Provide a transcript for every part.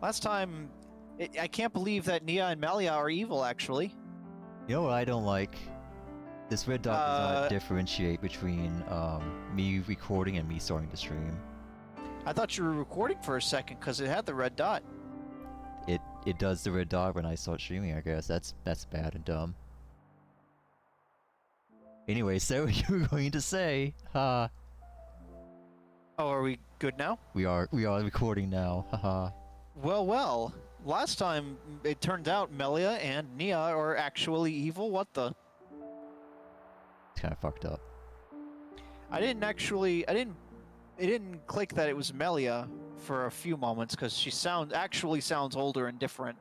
Last time, I can't believe that Nia and Melia are evil, actually. You know what I don't like? This red dot does not differentiate between me recording and me starting to stream. I thought you were recording for a second because it had the red dot. It does the red dot when I start streaming, I guess. That's bad and dumb. Anyway, so you were going to say, ha. Oh, are we good now? We are recording now, haha. Well. Last time, it turned out Melia and Nia are actually evil. What the? It's kind of fucked up. It didn't click that it was Melia for a few moments because she actually sounds older and different.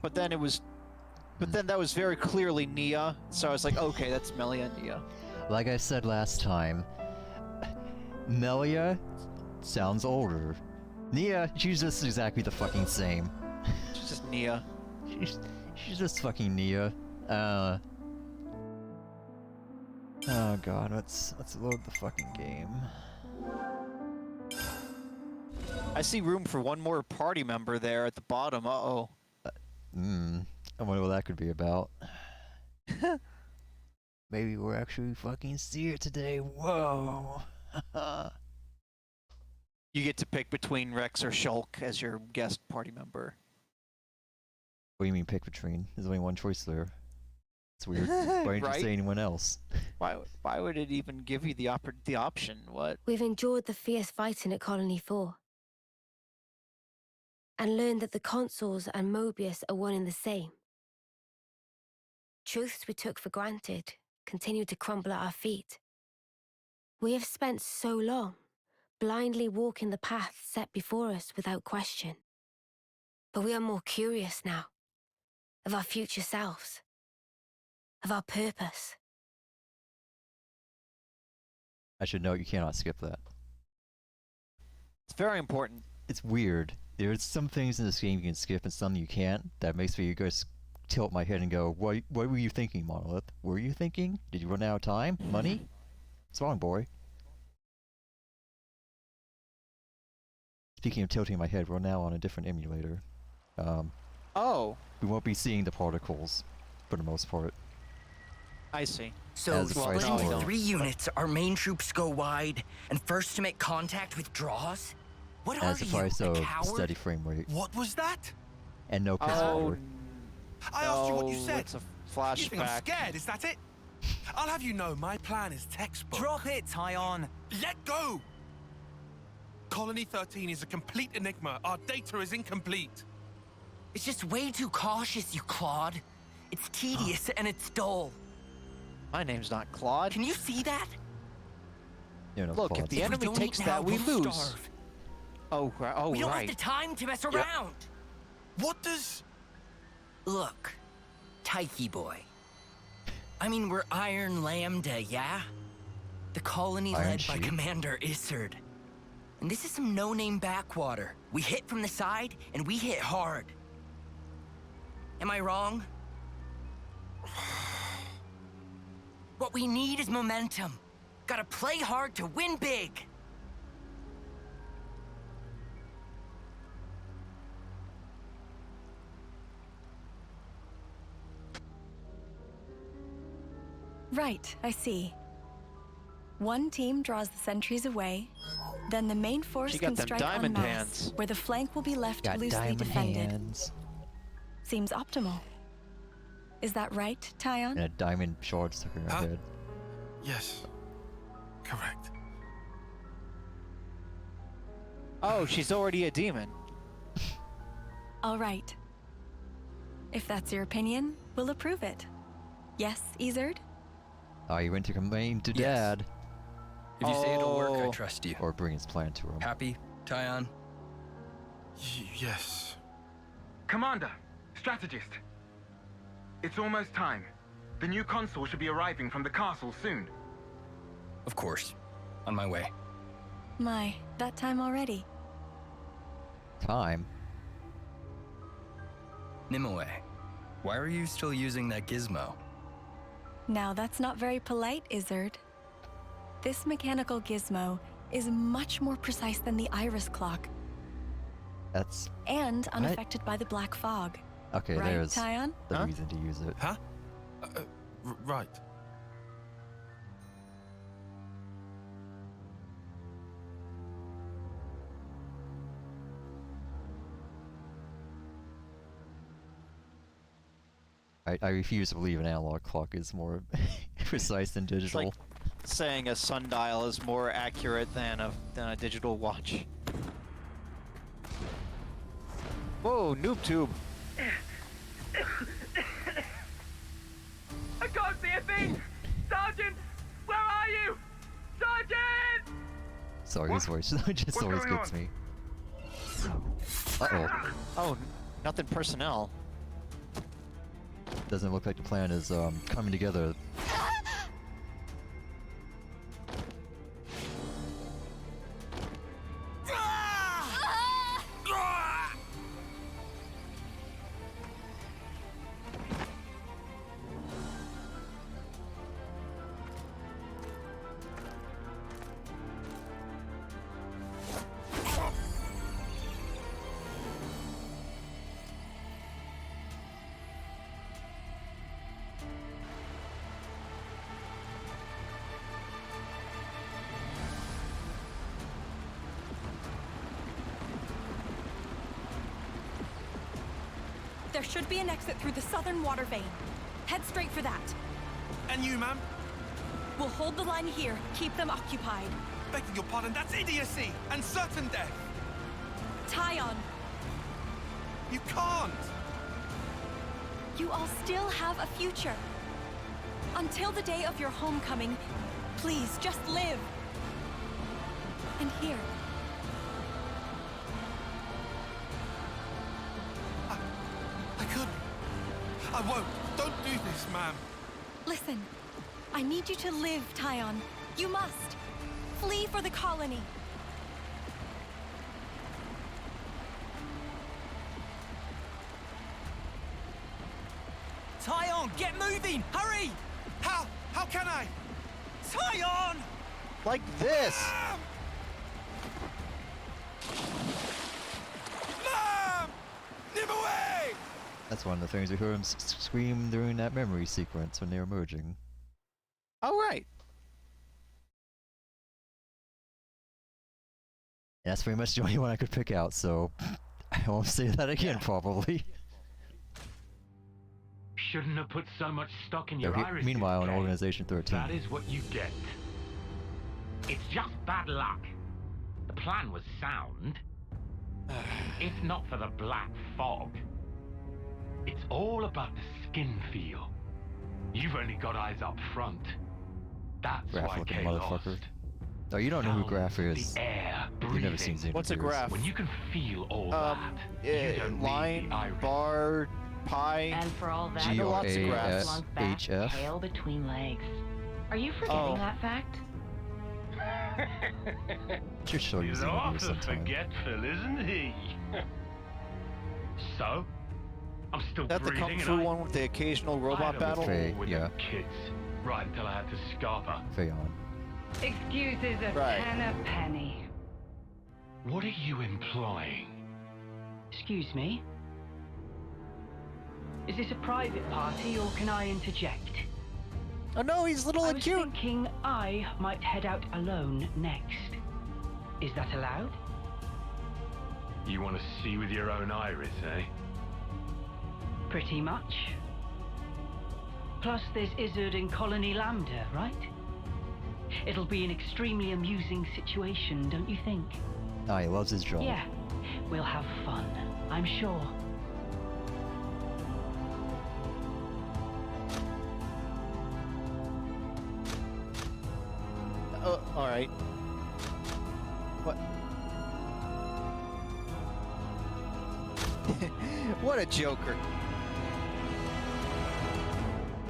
But then that was very clearly Nia, so I was like, okay, that's Melia and Nia. Like I said last time, Melia sounds older. Nia, she's just exactly the fucking same. She's just Nia. She's just fucking Nia. Oh god, let's load the fucking game. I see room for one more party member there at the bottom. Uh-oh. I wonder what that could be about. Maybe we're actually fucking see it today. Whoa. You get to pick between Rex or Shulk as your guest party member. What do you mean pick between? There's only one choice there. It's weird. Why didn't you say anyone else? Why would it even give you the option? What? We've endured the fierce fighting at Colony 4. And learned that the consuls and Mobius are one and the same. Truths we took for granted continue to crumble at our feet. We have spent so long blindly walking the path set before us without question. But we are more curious now, of our future selves, of our purpose. I should note you cannot skip that. It's very important. It's weird. There's some things in this game you can skip and some you can't. That makes me just tilt my head and go, what were you thinking, Monolith? Were you thinking? Did you run out of time? Money? What's wrong, boy? Speaking of tilting my head, we're now on a different emulator. Oh. We won't be seeing the particles, for the most part. I see. So, split into 3 units, our main troops go wide, and first to make contact with draws? What are you, a steady frame rate. What was that? And no piss power. I asked you what you said. It's a flashback. You think I'm scared, is that it? I'll have you know, my plan is textbook. Drop it, Tyon. Let go! Colony 13 is a complete enigma. Our data is incomplete. It's just way too cautious, you Claude. It's tedious and it's dull. My name's not Claude. Can you see that? Look, if the enemy takes that, we lose. Starve. Oh, right. We don't have the time to mess around. What does... Look, Tyche boy. I mean, we're Iron Lambda, yeah? The colony led by Commander Isard. And this is some no-name backwater. We hit from the side, and we hit hard. Am I wrong? What we need is momentum. Gotta play hard to win big. Right, I see. One team draws the sentries away, then the main force can strike en masse, where the flank will be left loosely defended. Seems optimal. Is that right, Tyon? And a diamond shard stuck in her head. Yes. Correct. Oh, she's already a demon. All right. If that's your opinion, we'll approve it. Yes, Isard? Oh, you went to complain to Dad. If you say it'll work, I trust you. Or bring his plan to him. Happy, Tyon? Yes. Commander, strategist. It's almost time. The new consul should be arriving from the castle soon. Of course. On my way. My, that time already. Time? Nimue, why are you still using that gizmo? Now that's not very polite, Isard. This mechanical gizmo is much more precise than the iris clock. That's... And unaffected by the black fog. Okay, right, there's Tyon? the reason to use it. Huh? Right. I refuse to believe an analog clock is more precise than digital. It's like saying a sundial is more accurate than a digital watch. Whoa, noob tube. I can't see a thing! Sergeant! Where are you? Sergeant! Sorry, his voice just What's always going gets on? me. Uh-oh. Oh, nothing personnel. Doesn't look like the plan is coming together. There should be an exit through the southern water vein. Head straight for that. And you, ma'am? We'll hold the line here, keep them occupied. Begging your pardon, that's idiocy and certain death. Tyon, You can't. you all still have a future. Until the day of your homecoming, please just live. And here, I couldn't. I won't. Don't do this, ma'am. listen. I need you to live, Tyon. You must. Flee for the colony. Tyon, get moving! Hurry! How? How can I? Tyon! Like this! Ma'am! Nimue! That's one of the things we heard him scream during that memory sequence when they were merging. Oh, right. And that's pretty much the only one I could pick out, so I won't say that again, probably. Shouldn't have put so much stock in your irises. Meanwhile, in Kay. Organization 13. That is what you get. It's just bad luck. The plan was sound. If not for the black fog. It's all about the skin feel. You've only got eyes up front. That's Graph why looking Kay motherfucker. lost. Oh, you don't know who Sound Graph of is. The air, You've never breathing. seen Xenoblade. What's a graph? When you can feel all that, you don't line, need the iris. bar, pi. And for all that, know lots of graphs. slunk back, GRAHF. tail between legs. Are you forgetting Oh. that fact? Should show you He's Xenoblade awful sometime. forgetful, isn't he? So, I'm still Is that the breathing Kung Fu and one with the occasional robot I battle? Faye, with yeah. them kids, right until I had to scarper. Feon. Excuses a Right. pen a penny. What are you implying? Excuse me? Is this a private party or can I interject? Oh no, he's little I and was cute! thinking I might head out alone next. Is that allowed? You want to see with your own iris, eh? Pretty much. Plus there's Izzard and Colony Lambda, right? It'll be an extremely amusing situation, don't you think? Ah, he loves his job. Yeah, we'll have fun, I'm sure. Alright. What? What a joker.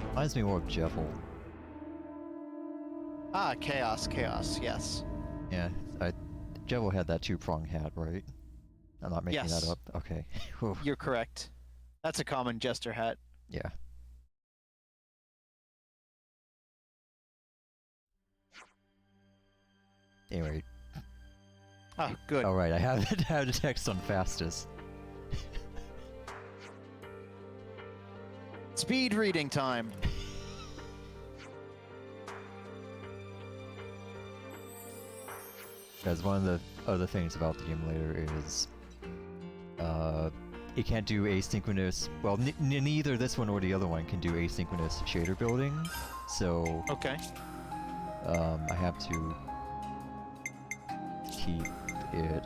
Reminds me more of Jeffel. Ah, chaos, yes. Yeah, Jeffel had that two-prong hat, right? I'm not making Yes. that up. Okay. Whew. You're correct. That's a common jester hat. Yeah. Anyway, Oh, good. All right, I have had a text on fastest. Speed reading time. Because one of the other things about the emulator is, it can't do asynchronous. Well, neither this one or the other one can do asynchronous shader building. So okay, I have to keep it.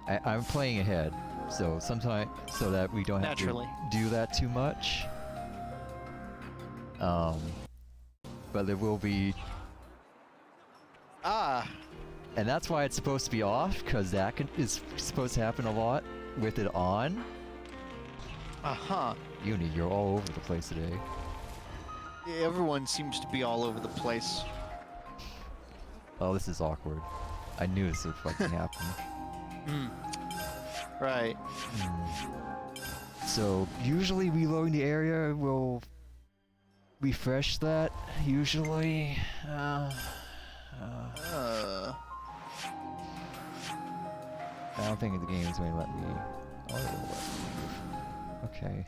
I'm playing ahead, so sometimes so that we don't have naturally to do that too much. But there will be. And that's why it's supposed to be off, because that is supposed to happen a lot with it on. Uh-huh. Uni, you're all over the place today. Yeah, everyone seems to be all over the place. Oh, this is awkward. I knew this would fucking happen. Right. So, usually reloading the area will refresh that, usually. I don't think the game is going to let me. Oh, it'll let me leave. Okay.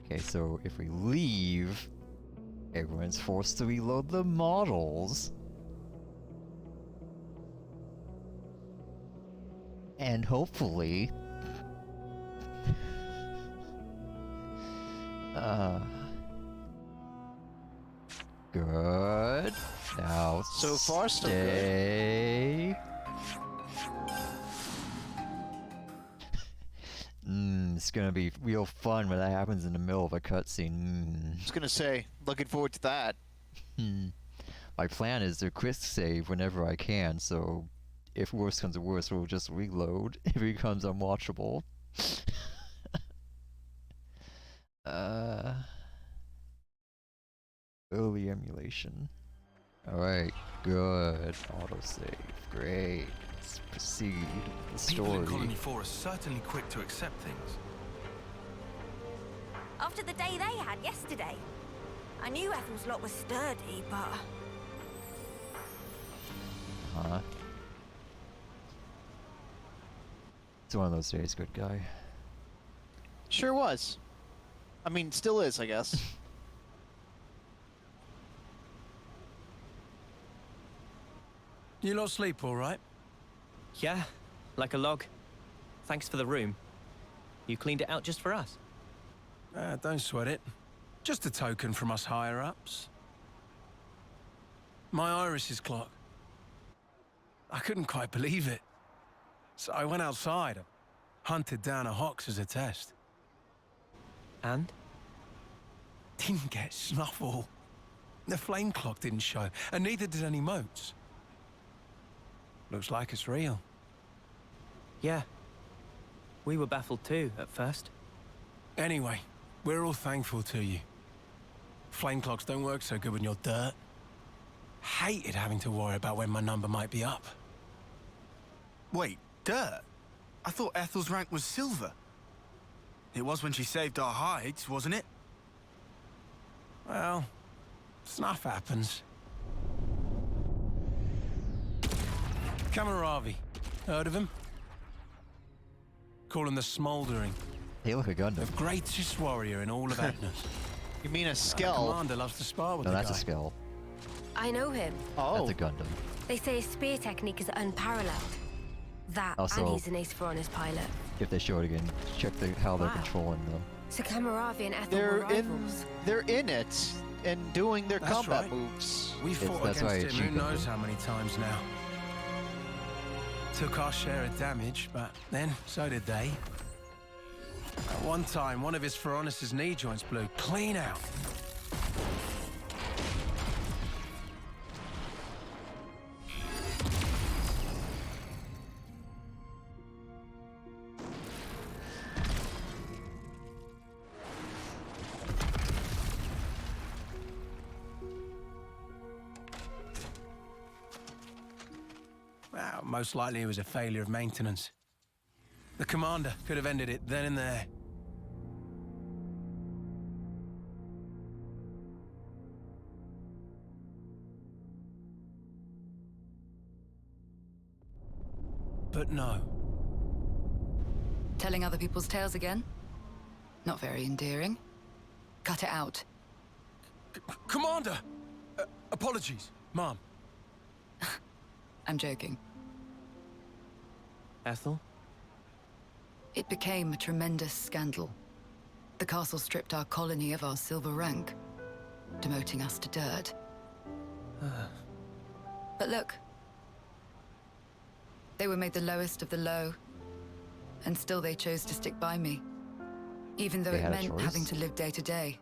Okay, so if we leave, everyone's forced to reload the models. And hopefully... Good. Now so far, so good. It's gonna be real fun when that happens in the middle of a cutscene. I was gonna say, looking forward to that. My plan is to quick save whenever I can, so if worse comes to worse, we'll just reload if it becomes unwatchable. Early emulation. Alright, good. Autosave. Great. Let's proceed with the story. People in Colony 4 are certainly quick to accept things. After the day they had yesterday, I knew Ethel's lot was sturdy, but... Huh? It's one of those days, good guy. Sure was. I mean, still is, I guess. You lot sleep all right? Yeah, like a log. Thanks for the room. You cleaned it out just for us. Don't sweat it. Just a token from us higher-ups. My iris's clock. I couldn't quite believe it. So I went outside, hunted down a Hox as a test. And? Didn't get snuffle. The flame clock didn't show, and neither did any motes. Looks like it's real. Yeah. We were baffled too, at first. Anyway, we're all thankful to you. Flame clocks don't work so good when you're dirt. Hated having to worry about when my number might be up. Wait, dirt? I thought Ethel's rank was silver. It was when she saved our hides, wasn't it? Well, stuff happens. Kamaravi. Heard of him? Call him the Smouldering. Hey, look, a Gundam. The greatest warrior in all of Atnus. You mean a Skell? Commander loves to spar with no, the that's guy. a Skell. I know him. Oh. That's a Gundam. They say his spear technique is unparalleled. That, Also, and he's an ace for honest pilot. If they show it again, check how they're controlling them. So Kamaravi and Ethel were rivals. They're in it and doing their combat right. moves. We fought against him who knows how many times now. Took our share of damage, but then so did they. At one time, one of his Feronis' knee joints blew clean out. Well, most likely it was a failure of maintenance. The commander could have ended it then and there. but no. Telling other people's tales again? Not very endearing. Cut it out. Commander! Apologies, Mom. I'm joking. Ethel? It became a tremendous scandal. The castle stripped our colony of our silver rank, demoting us to dirt. But look. They were made the lowest of the low, and still they chose to stick by me. Even though it meant having to live day to day.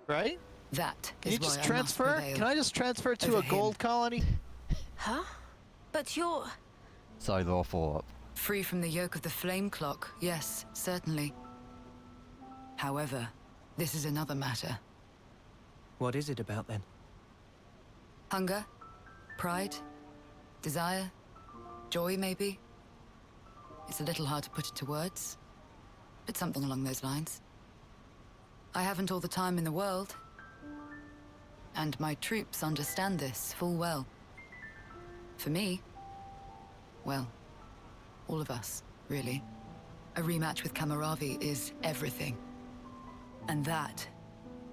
Right? That Can is you just why I transfer? must prevail Can I just transfer to over a gold him. colony? Huh? But you're... Sorry, they'll fall up. Free from the yoke of the flame clock, yes, certainly. However, this is another matter. What is it about then? Hunger? Pride? Desire? Joy, maybe? It's a little hard to put into words, but something along those lines. I haven't all the time in the world, and my troops understand this full well. For me, well, all of us, really. A rematch with Kamaravi is everything. And that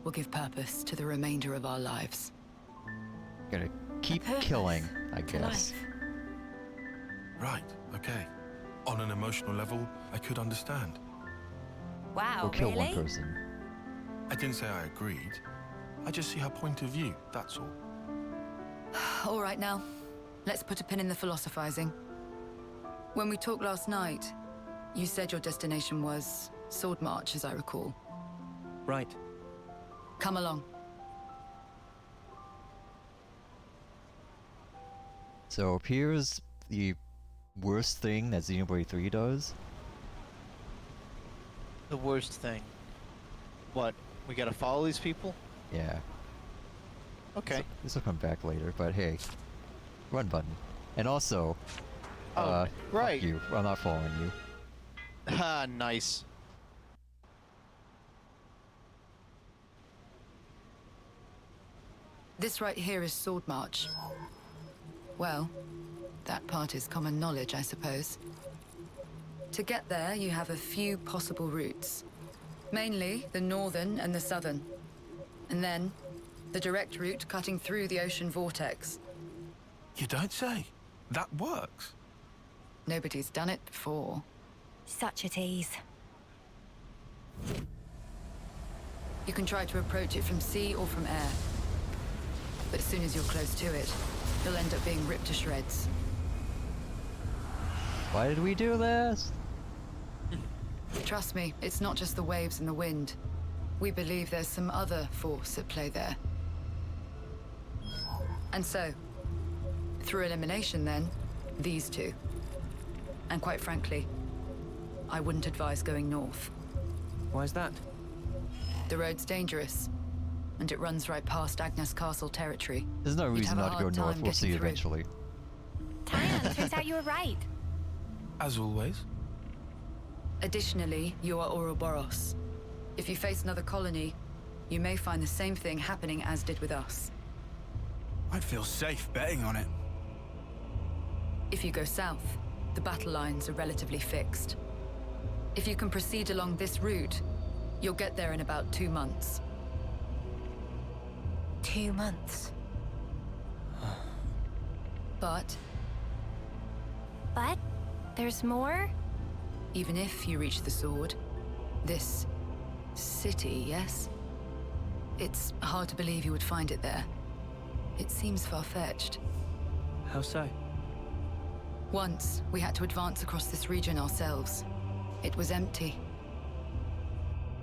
will give purpose to the remainder of our lives. Gonna keep killing, I guess. Right, okay. On an emotional level, I could understand. Wow, Or kill really? one person. I didn't say I agreed. I just see her point of view, that's all. All right now, let's put a pin in the philosophizing. When we talked last night, you said your destination was Sword March, as I recall. Right. Come along. So here's the worst thing that Xenoblade 3 does. The worst thing. What? We gotta follow these people? Yeah. Okay. This will come back later, but hey. Run button. And also, right. Fuck you. I'm not following you. Ah, nice. This right here is Sword March. Well, that part is common knowledge, I suppose. To get there, you have a few possible routes. Mainly the northern and the southern. And then, the direct route cutting through the ocean vortex. You don't say. That works. Nobody's done it before. Such a tease. You can try to approach it from sea or from air. But as soon as you're close to it, you'll end up being ripped to shreds. Why did we do this? Trust me, it's not just the waves and the wind. We believe there's some other force at play there. And so, through elimination then, these two. And quite frankly, I wouldn't advise going north. Why is that? The road's dangerous, and it runs right past Agnes Castle territory. There's no You'd reason have a not to go hard north. time We'll see getting through. eventually. Damn, turns out you were right. As always. Additionally, you are Ouroboros. If you face another colony, you may find the same thing happening as did with us. I'd feel safe betting on it. If you go south, the battle lines are relatively fixed. If you can proceed along this route, you'll get there in about 2 months. 2 months. But there's more? even if you reach the sword, this city, yes? It's hard to believe you would find it there. It seems far-fetched. How so? Once, we had to advance across this region ourselves. It was empty.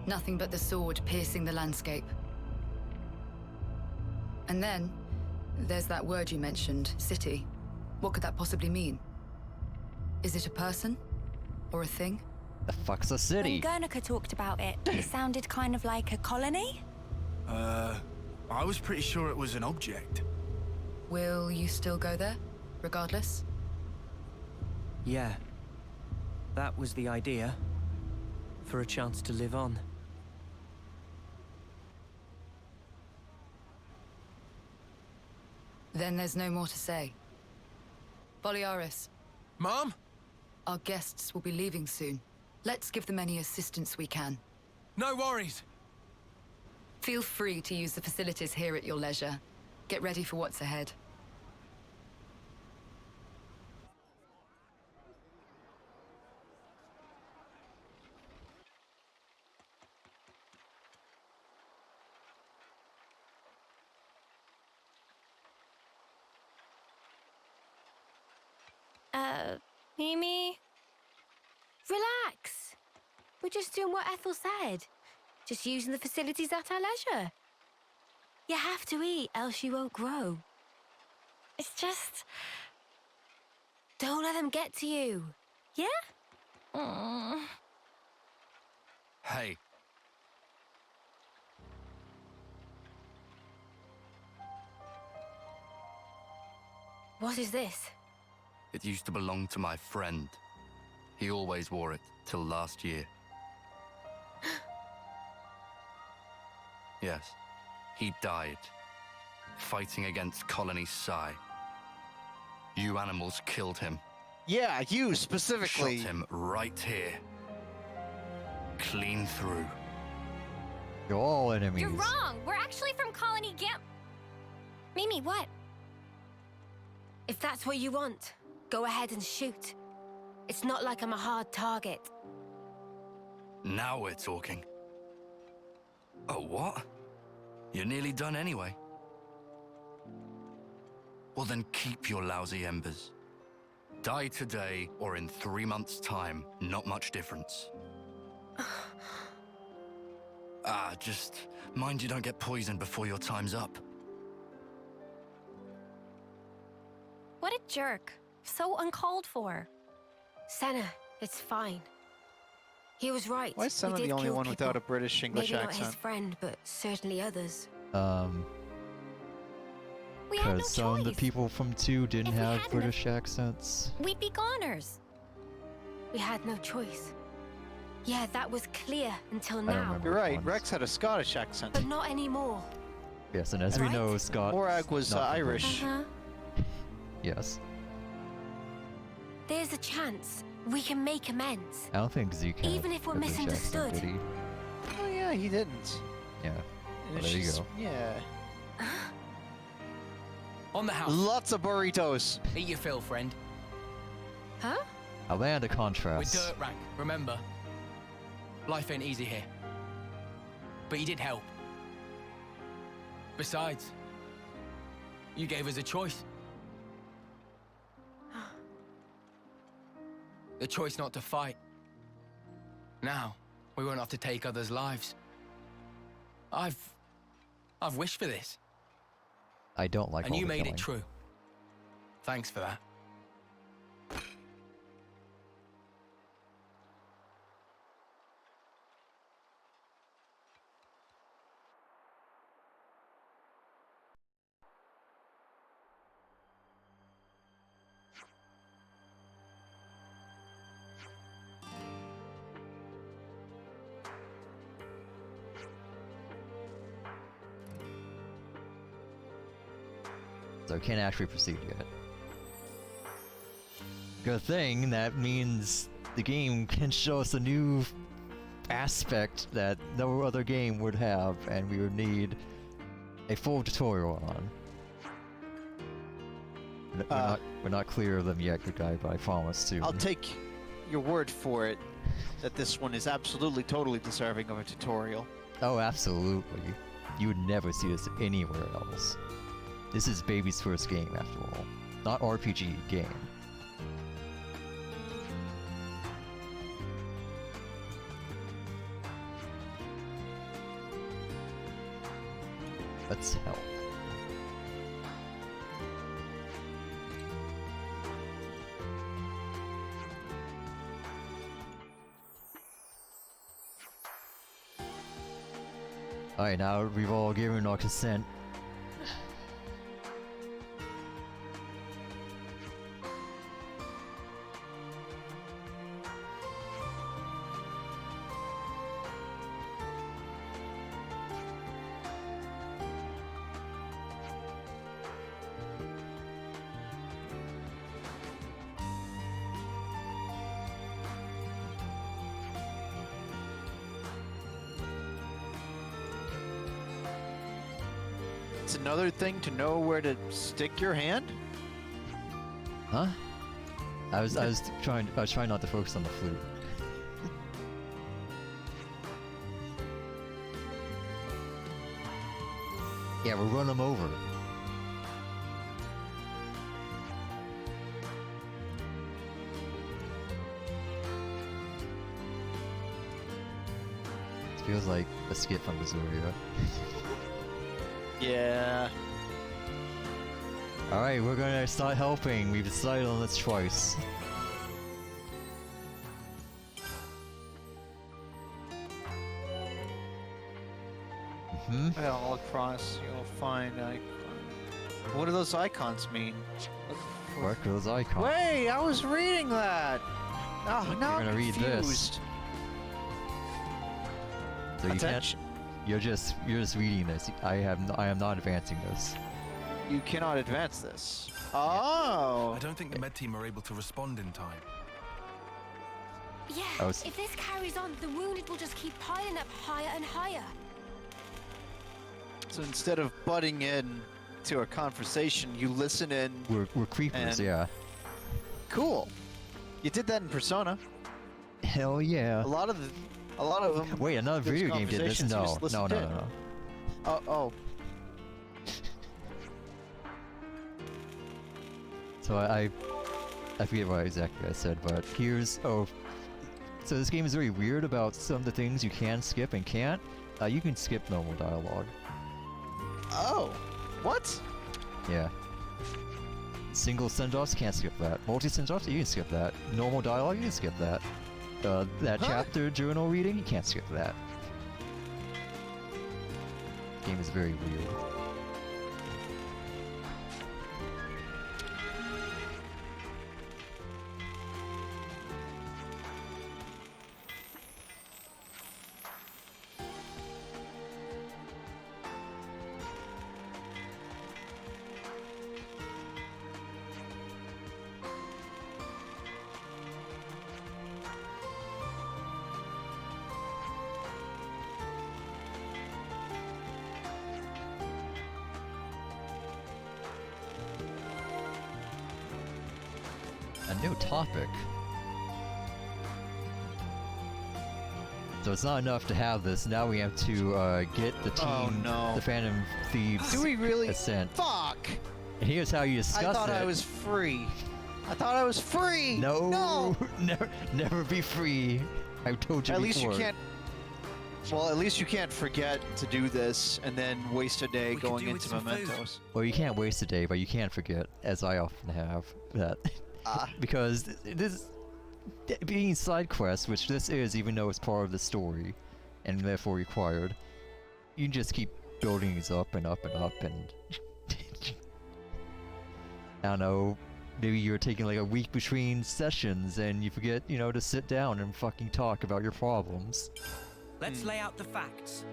Nothing but the sword piercing the landscape. And then, there's that word you mentioned, city. What could that possibly mean? Is it a person? Or a thing? The fuck's a city? When Guernica talked about it, it sounded kind of like a colony? I was pretty sure it was an object. Will you still go there, regardless? Yeah. That was the idea. For a chance to live on. Then there's no more to say. Boliaris, Mom? Our guests will be leaving soon. Let's give them any assistance we can. No worries. Feel free to use the facilities here at your leisure. Get ready for what's ahead. Mimi? Relax. We're just doing what Ethel said. Just using the facilities at our leisure. You have to eat, else you won't grow. It's just... Don't let them get to you. Yeah? Hey. What is this? It used to belong to my friend. He always wore it till last year. Yes, he died, fighting against Colony Psi. You animals killed him. Yeah, you specifically. Shot him right here. Clean through. You're all enemies. You're wrong. We're actually from Colony Gam... Mimi, what? If that's what you want, go ahead and shoot. It's not like I'm a hard target. Now we're talking. Oh, what? You're nearly done anyway. Well then keep your lousy embers. Die today or in 3 months' time, not much difference. Just mind you don't get poisoned before your time's up. What a jerk. So uncalled for. Senna, it's fine. He was right. Why is Senna We the did only kill one without a people. British English Maybe accent? not his friend, but certainly others. We had no Because some of the choice. people from 2 didn't If we have hadn't British accents. We'd be goners. We had no choice. Yeah, that was clear until I don't now. remember You're right, ones. Rex had a Scottish accent. But not anymore. Yes, and as we Right? know, Scott. Morag was not from Irish. Uh-huh. Yes. There's a chance we can make amends. I don't think Zeke had Even if we're a British accent, misunderstood. did he? Oh yeah, he didn't. Yeah. And Well, there you she's- go. Yeah. On the house. Lots of burritos. Eat your fill, friend. Huh? A land of We're contrast. dirt rank, remember? Life ain't easy here. But you did help. Besides, you gave us a choice. The choice not to fight. Now, we won't have to take others' lives. I've wished for this. I don't like And all you the made killing. it true. Thanks for that. So can't actually proceed yet. Good thing, that means the game can show us a new aspect that no other game would have, and we would need a full tutorial on. We're not clear of them yet, good guy, but I promise to. I'll take your word for it that this one is absolutely, totally deserving of a tutorial. Oh, absolutely. You would never see this anywhere else. This is baby's first game, after all. Not RPG, game. Let's help. Alright, now we've all given our consent. It's another thing to know where to stick your hand? Huh? I was trying not to focus on the flute. Yeah, we'll run them over. It feels like a skit from Missouri. Yeah. Alright, we're gonna start helping. We've decided on this choice. All across, you'll find icons. What do those icons mean? What are those icons? Wait, I was reading that! Oh, now I'm gonna read confused. this. So you Attention. You're just reading this. I am not advancing this. You cannot advance this. Oh! I don't think the med team are able to respond in time. Yeah, if this carries on, the wounded will just keep piling up higher and higher. So instead of butting in to a conversation, you listen in. We're creepers, yeah. Cool. You did that in Persona. Hell yeah. A lot of them. Wait, another video game did this? No. Oh. So I forget what exactly I said, but here's so this game is very weird about some of the things you can skip and can't. You can skip normal dialogue. Oh, what? Yeah. Single send-offs, can't skip that. Multi send-offs, you can skip that. Normal dialogue, you can skip that. That chapter journal reading, you can't skip that. Game is very weird. A new topic. So it's not enough to have this. Now we have to get the team, the Phantom Thieves. Do we really? Ascent. Fuck! And here's how you discuss it. I thought I was free. I thought I was free. No, never be free. I told you. At before. least you can't. Well, at least you can't forget to do this and then waste a day going into mementos. Well, you can't waste a day, but you can't forget, as I often have, that. Because this being side quests, which this is, even though it's part of the story, and therefore required, you can just keep building these up and up and up, and I don't know, maybe you're taking like a week between sessions, and you forget, to sit down and fucking talk about your problems. Let's lay out the facts.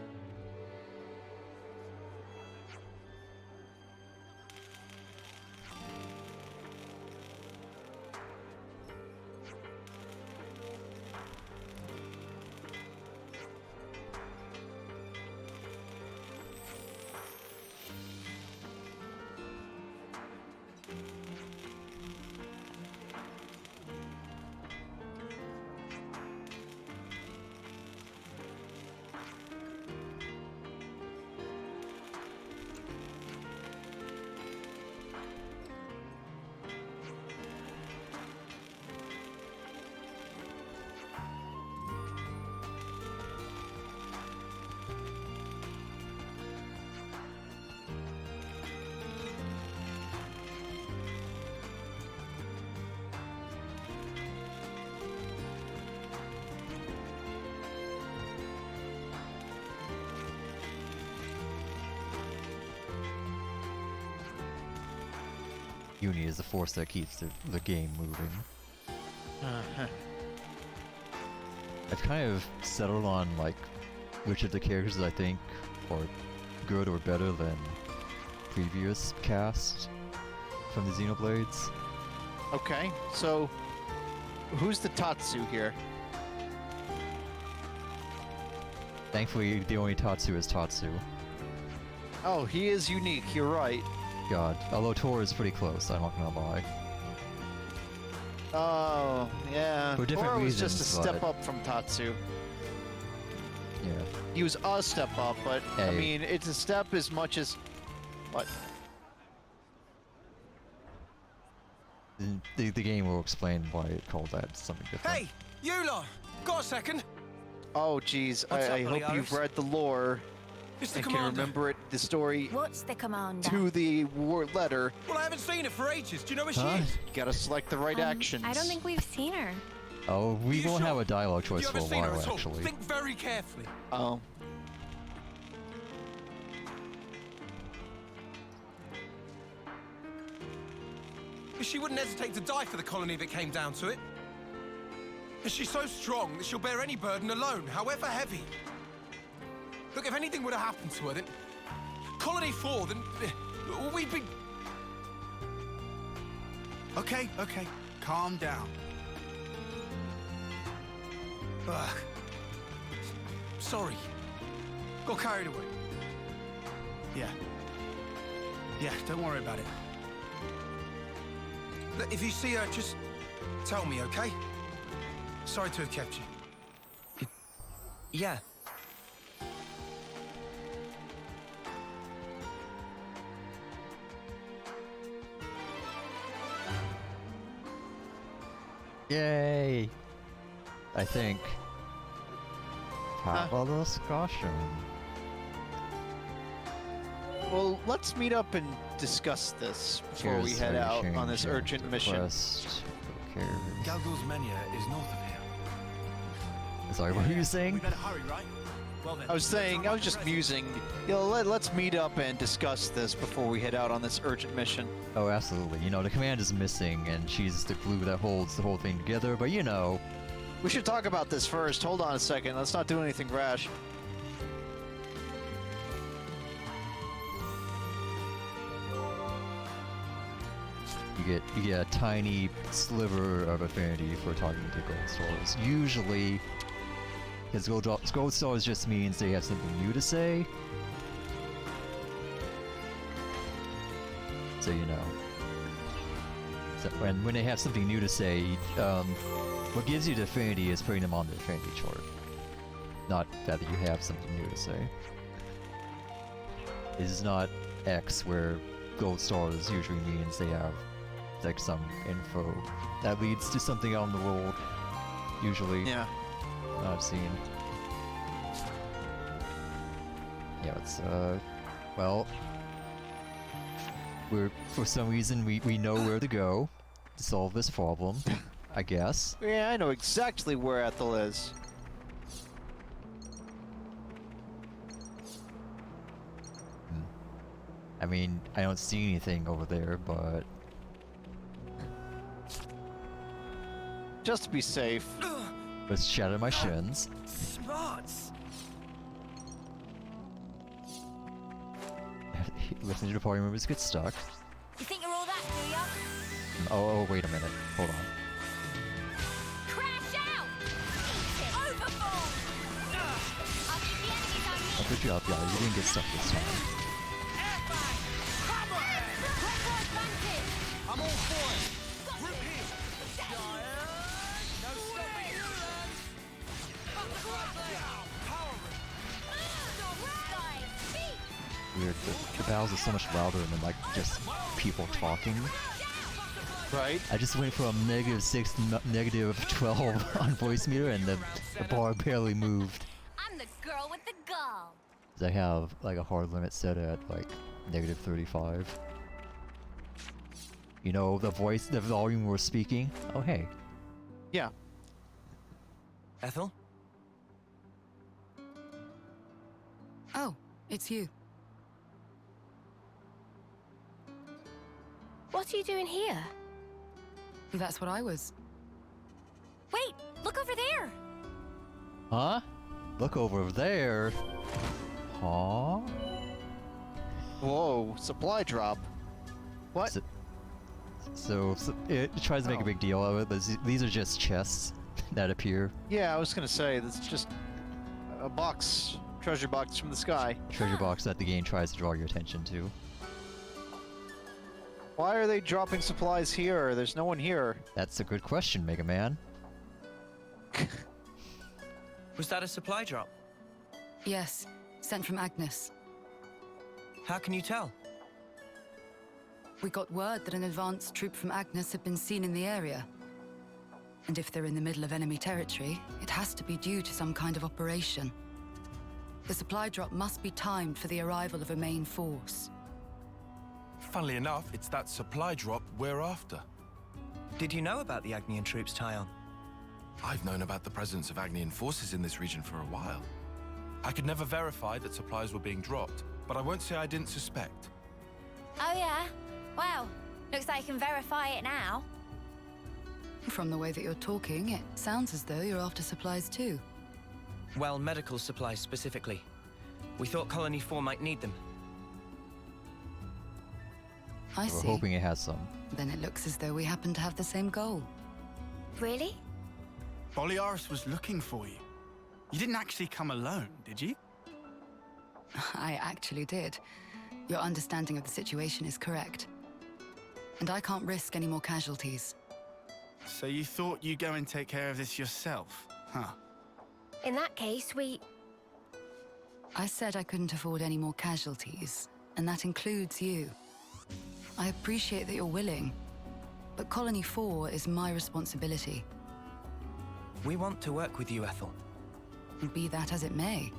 Uni is the force that keeps the game moving. I've kind of settled on like which of the characters I think are good or better than previous cast from the Xenoblades. Okay, so who's the Tatsu here? Thankfully, the only Tatsu is Tatsu. Oh, he is unique, you're right. God, although Tor is pretty close, I'm not gonna lie. Oh, yeah. For different Tor was reasons, just a step up from Tatsu. Yeah. He was a step up, but I Hey. mean, it's a step as much as... What? The game will explain why it called that something different. Hey, you lot! Got a second? Oh, jeez. I hope you've read the lore It's the and can commander. remember the story What's the commander? to the war letter. Well, I haven't seen her for ages. Do you know where Huh? she is? You gotta select the right actions. I don't think we've seen her. Oh, we won't have a dialogue choice You for a haven't seen her while, at all. actually. Think very carefully. Oh. She wouldn't hesitate to die for the colony if it came down to it. And she's so strong that she'll bear any burden alone, however heavy. Look, if anything would have happened to her, then... Colony 4, then... we'd be... Okay, okay. Calm down. Ugh. Sorry. Got carried away. Yeah. Yeah, don't worry about it. Look, if you see her, just tell me, okay? Sorry to have kept you. Yeah. Yay! I think. Have a discussion. Well, let's meet up and discuss this before we Here's head how you out on this change urgent the mission. quest. Who cares? Galgul's Mania is north of here. Sorry, what were you saying? We better hurry, right? Well then. I was saying, I was just musing. You know, let's meet up and discuss this before we head out on this urgent mission. Oh, absolutely. You know, the command is missing, and she's the glue that holds the whole thing together, but you know... We should talk about this first. Hold on a second. Let's not do anything rash. You get a tiny sliver of affinity for talking to gold stars. Usually, because gold stars just means they have something new to say. So you know. So when they have something new to say, what gives you the affinity is putting them on the affinity chart. Not that you have something new to say. It is not X where gold stars usually means they have like some info that leads to something out in the world. Usually. Yeah. I've seen. Yeah, it's well, for some reason we know where to go to solve this problem, I guess. Yeah, I know exactly where Ethel is. I mean, I don't see anything over there, but just to be safe. let's shatter my shins. Smarts. Listening to the party members get stuck. You think you're all that, do ya? Oh, wait a minute. Hold on. Crash out! Overboard! I'll keep the enemies on me. Oh, good job, y'all. You didn't get stuck this time. I'm all for it. Group here. No stopping you, lads. Weird. The battles are so much louder than like just people talking. Right. I just went from -6 to -12 on voice meter, and the bar barely moved. I'm the girl with the gall. 'Cause I have like a hard limit set at like -35. You know, the volume we're speaking. Oh, hey. Yeah. Ethel? Oh, it's you. What are you doing here? That's what I was. Wait, look over there. Huh? Look over there. Huh? Whoa, supply drop. What? So it tries to make a big deal of it, but these are just chests that appear. Yeah, I was gonna say, that's just a box treasure box from the sky. Treasure box that the game tries to draw your attention to. Why are they dropping supplies here? There's no one here. That's a good question, Mega Man. Was that a supply drop? Yes, sent from Agnes. How can you tell? We got word that an advanced troop from Agnes had been seen in the area. And if they're in the middle of enemy territory, it has to be due to some kind of operation. The supply drop must be timed for the arrival of a main force. Funnily enough, it's that supply drop we're after. Did you know about the Agnian troops, Tyon? I've known about the presence of Agnian forces in this region for a while. I could never verify that supplies were being dropped, but I won't say I didn't suspect. Oh yeah? Well, looks like you can verify it now. From the way that you're talking, it sounds as though you're after supplies too. Well, medical supplies specifically. We thought Colony 4 might need them. I see. We're hoping it has some. Then it looks as though we happen to have the same goal. Really? Boliaris was looking for you. You didn't actually come alone, did you? I actually did. Your understanding of the situation is correct. And I can't risk any more casualties. So you thought you'd go and take care of this yourself, huh? In that case, I said I couldn't afford any more casualties, and that includes you. I appreciate that you're willing, but Colony 4 is my responsibility. We want to work with you, Ethel. Be that as it may.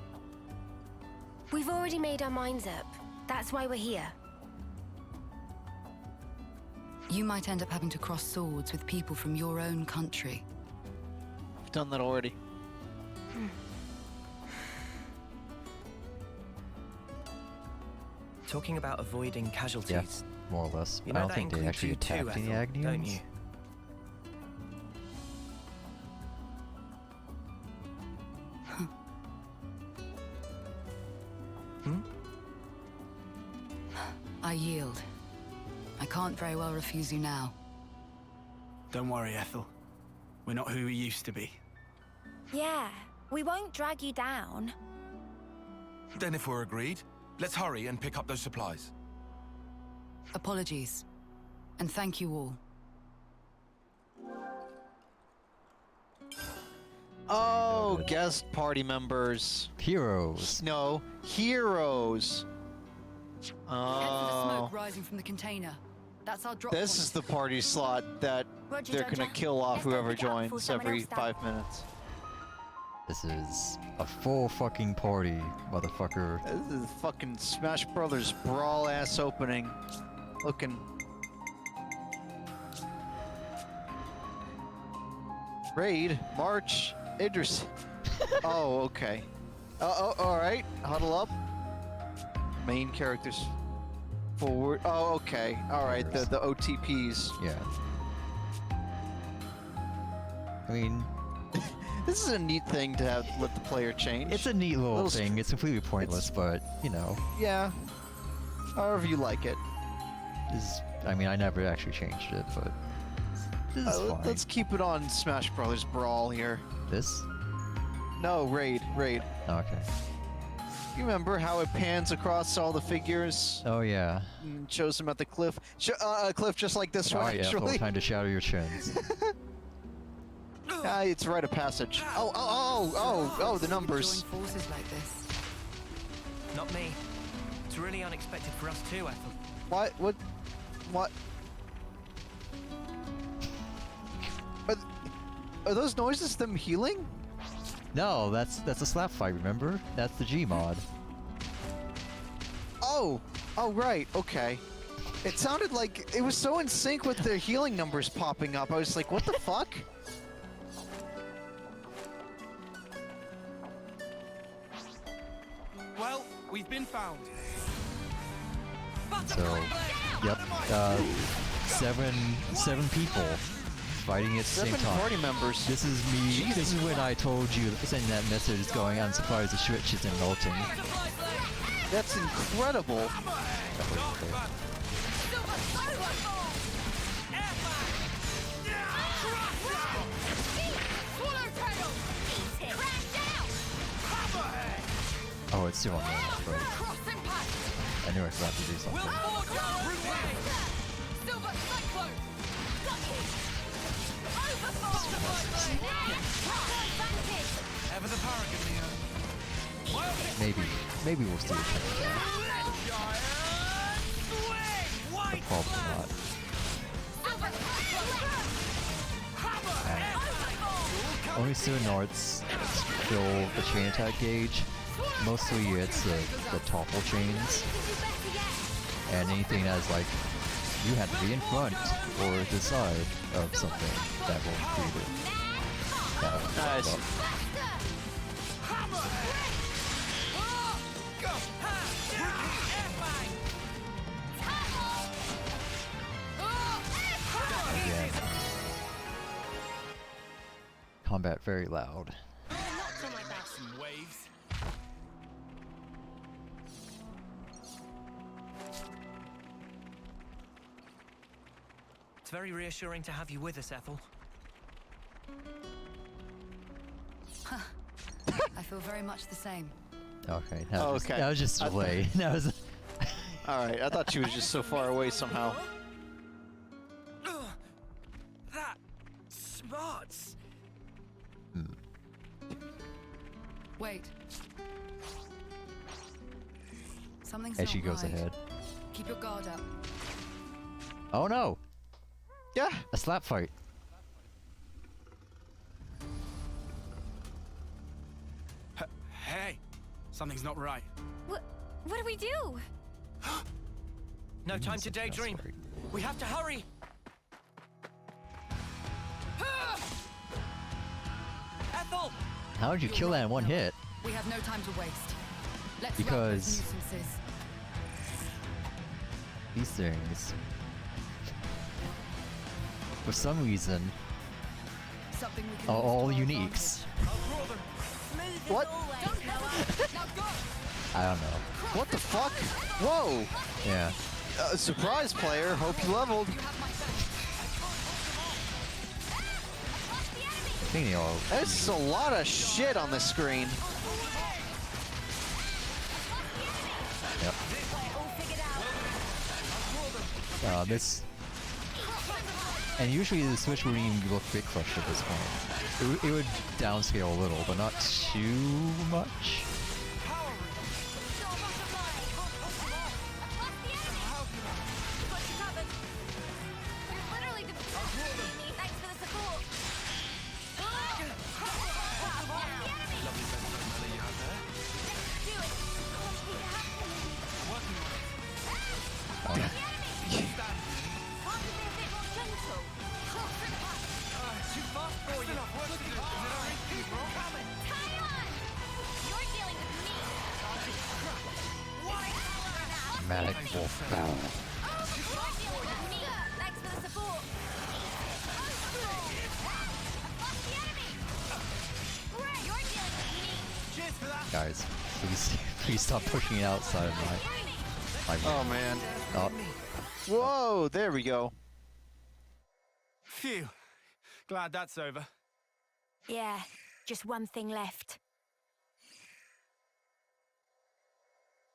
We've already made our minds up. That's why we're here. You might end up having to cross swords with people from your own country. I've done that already. Talking about avoiding casualties. Yeah, more or less. You know I don't think that they actually includes you attacked too, any Ethel, Agnians. don't you? I yield. I can't very well refuse you now. Don't worry, Ethel. We're not who we used to be. Yeah, we won't drag you down. Then if we're agreed, let's hurry and pick up those supplies. Apologies. And thank you all. Oh, guest party members. Heroes. No, heroes. Head for the Oh. smoke rising from the container. That's our drop This point. is the party slot that Roger, they're gonna Dodger. kill off Let's go whoever pick it up before joins someone every else does. 5 minutes. This is a full fucking party, motherfucker. This is fucking Smash Brothers brawl ass opening. Looking. Raid, March, Idris. Oh, okay. Alright. Huddle up. Main characters. Forward. Oh, okay. Alright, the OTPs. Yeah. I mean, this is a neat thing to have let the player change. it's a neat little thing. It's completely pointless, but, you know. Yeah. However you like it. I mean, I never actually changed it, but this is fine. Let's keep it on Smash Brothers Brawl here. This? No, Raid. Okay. You remember how it pans across all the figures? Oh, yeah. And shows them at the cliff. A cliff just like this one, Oh, yeah, full actually. time to shatter your chins. It's a rite of passage. Oh, the numbers. Join forces like this. Not me. It's really unexpected for us too, Ethel. What? Are those noises them healing? No, that's a slap fight, remember? That's the G mod. Oh, right, okay. It sounded like it was so in sync with the healing numbers popping up. I was like, what the fuck? Well, we've been found. So, yep, seven people fighting at the same 7 time. party members. This is me. Jesus. This is when I told you sending that message going on supplies of switches and melting. That's incredible. Oh it's still on normal, right? I knew I forgot to do something. Maybe we'll see a change there. But probably not. Only certain arts fill the chain attack gauge. Mostly it's the topple chains. And anything that's like, you have to be in front or the side of something that will treat it. Nice. Again. Combat very loud. It's very reassuring to have you with us, Ethel. I feel very much the same. Okay, that was just a delay. That was. Alright, I thought she was just so far away somehow. That smarts. Wait. Something's As she not goes right. ahead. Keep your guard up. Oh no! Yeah! A slap fight. Hey! Something's not right. What do we do? No time to daydream. We have to hurry. Ethel! How did you kill that in one hit? We have no time to waste. Let's Because rout those nuisances. these things, for some reason, Something we can are use all to our uniques. What? I don't know. What the fuck? Whoa! Yeah. Surprise player, hope you leveled. I think they all. There's a lot of shit on the screen. Yep. This. And usually the Switch wouldn't even look bit crushed at this point. It would downscale a little, but not too much. Dramatic wolf power. Guys, please stop pushing it outside of my Oh man. Oh. Whoa, there we go. Phew. Glad that's over. Yeah, just one thing left.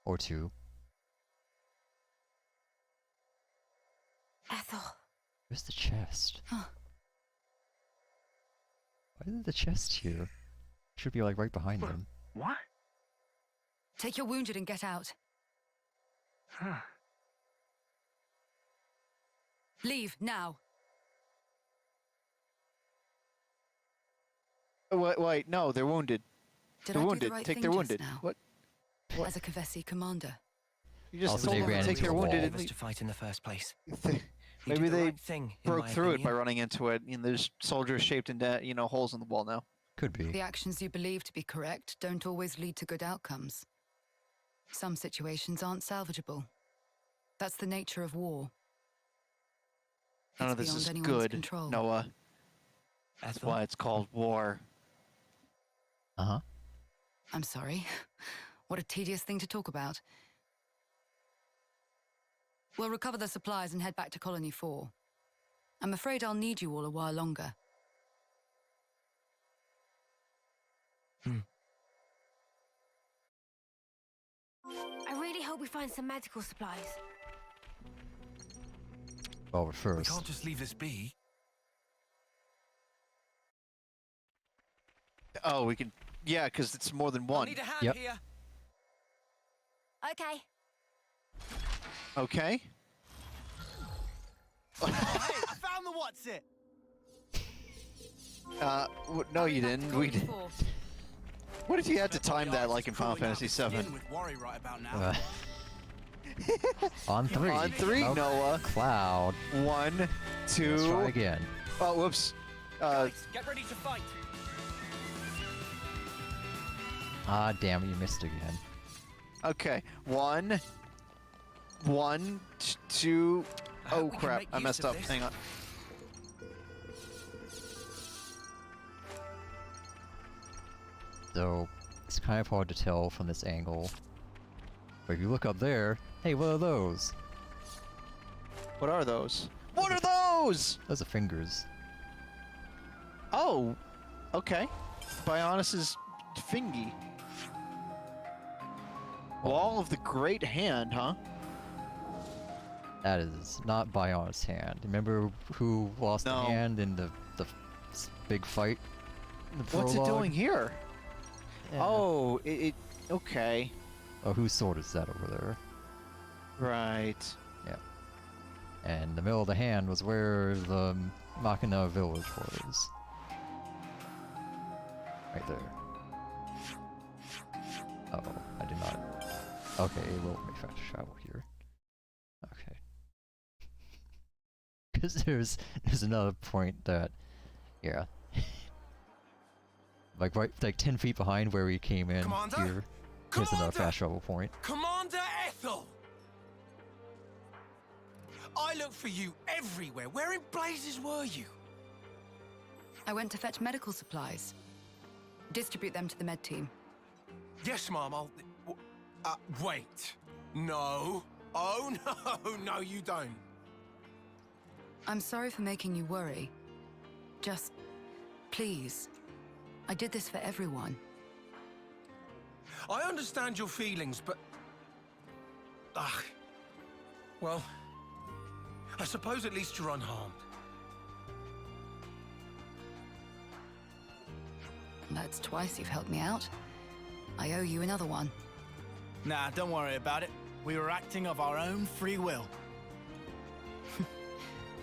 Or two. Ethel. Where's the chest? Huh. Why is the chest here? Should be like right behind them. What? Take your wounded and get out. Huh. Leave now. Wait, no, they're wounded. Did They're I do wounded. the right Take thing their just wounded. now? What? As a Kavesi commander. You just Also, told they them ran to take into their a wounded wall. and Was to fight in the first place. maybe they right thing, in broke my through it by opinion. running into it. You know, there's soldiers shaped into holes in the wall now. Could be. The actions you believe to be correct don't always lead to good outcomes. Some situations aren't salvageable. That's the nature of war. None of It's this beyond is anyone's good, control. Noah. That's Ethel? why it's called war. Uh-huh. I'm sorry. What a tedious thing to talk about. We'll recover the supplies and head back to Colony 4. I'm afraid I'll need you all a while longer. find some medical supplies. Well, first. We can't just leave this be. Oh, we can. Yeah, because it's more than one. I need a hand Yep. here. Okay. Okay. Hey, I found the what's it. No, you didn't. We did. What if you had to time that like in Final Fantasy VII? With worry right about now. On 3. On 3, Oh, Noah. Cloud. 1, 2. Let's try again. Oh, whoops. Get ready to fight. Ah, damn it, you missed again. Okay. 1, 2. Oh we can crap! make I use messed of up. this. Hang on. So, it's kind of hard to tell from this angle. But if you look up there, hey, what are those? What are those? What are those? Those are fingers. Oh, okay. Bionis's fingy. Wall of the Great Hand, huh? That is not Bionis' hand. Remember who lost No. a hand in the big fight? In the What's it prologue? doing here? Yeah. Oh, it. Okay. Oh, whose sword is that over there? Right. Yeah. And the middle of the hand was where the Machina village was. Right there. Oh, I did not. Okay, it will let me fast travel here. Okay. Because there's another point that, yeah. like 10 feet behind where we came in Commander? here. Here's another fast travel point. Commander Ethel! I looked for you everywhere. Where in blazes were you? I went to fetch medical supplies. Distribute them to the med team. Yes, Mom, I'll... wait. No. Oh, no, you don't. I'm sorry for making you worry. Just, please. I did this for everyone. I understand your feelings, but... Well, I suppose at least you're unharmed. That's twice you've helped me out. I owe you another one. Nah, don't worry about it. We were acting of our own free will.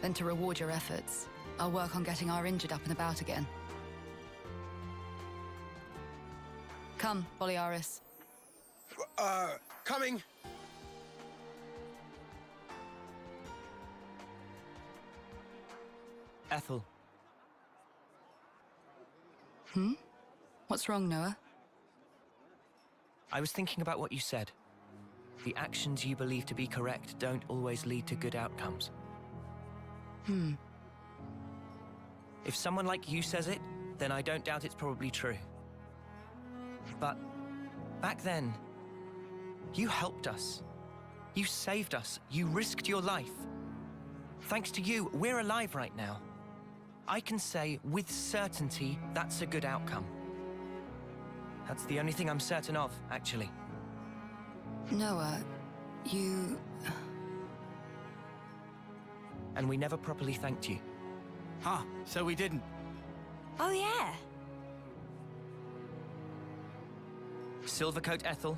Then to reward your efforts, I'll work on getting our injured up and about again. Come, Boliaris. Coming. Ethel. What's wrong, Noah? I was thinking about what you said. The actions you believe to be correct don't always lead to good outcomes. If someone like you says it, then I don't doubt it's probably true. But back then, you helped us. You saved us. You risked your life. Thanks to you, we're alive right now. I can say with certainty that's a good outcome. That's the only thing I'm certain of, actually. Noah, you... And we never properly thanked you. Huh, so we didn't. Oh, yeah. Silvercoat Ethel,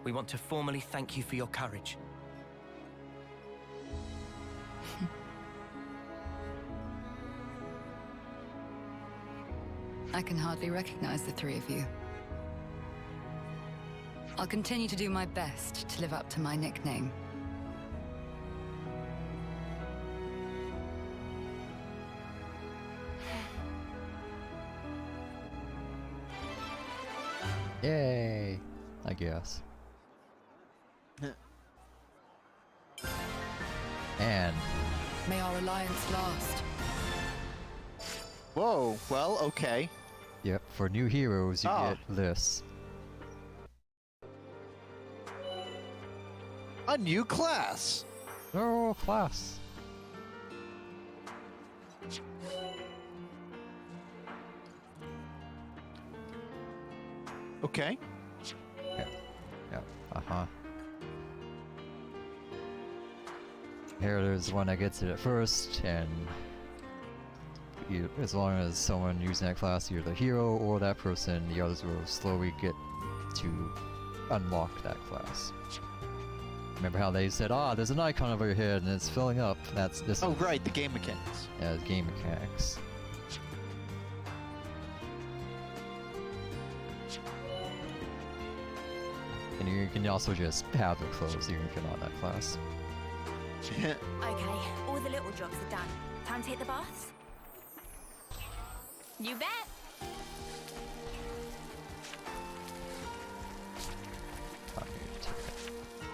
we want to formally thank you for your courage. I can hardly recognize the three of you. I'll continue to do my best to live up to my nickname. Yay! I guess. And... May our alliance last. Whoa, well, okay. Yep, for new heroes you get this. A new class! Oh, class. Okay. Yeah, uh-huh. Inheritor is the one that gets it at first, and as long as someone using that class, you're the hero or that person, the others will slowly get to unlock that class. Remember how they said, ah, there's an icon over your head and it's filling up? That's this. Oh, right, the game mechanics. Yeah, the game mechanics. And you can also just have the clothes even if you're not that class. Okay, all the little jobs are done. Time to hit the baths? You bet!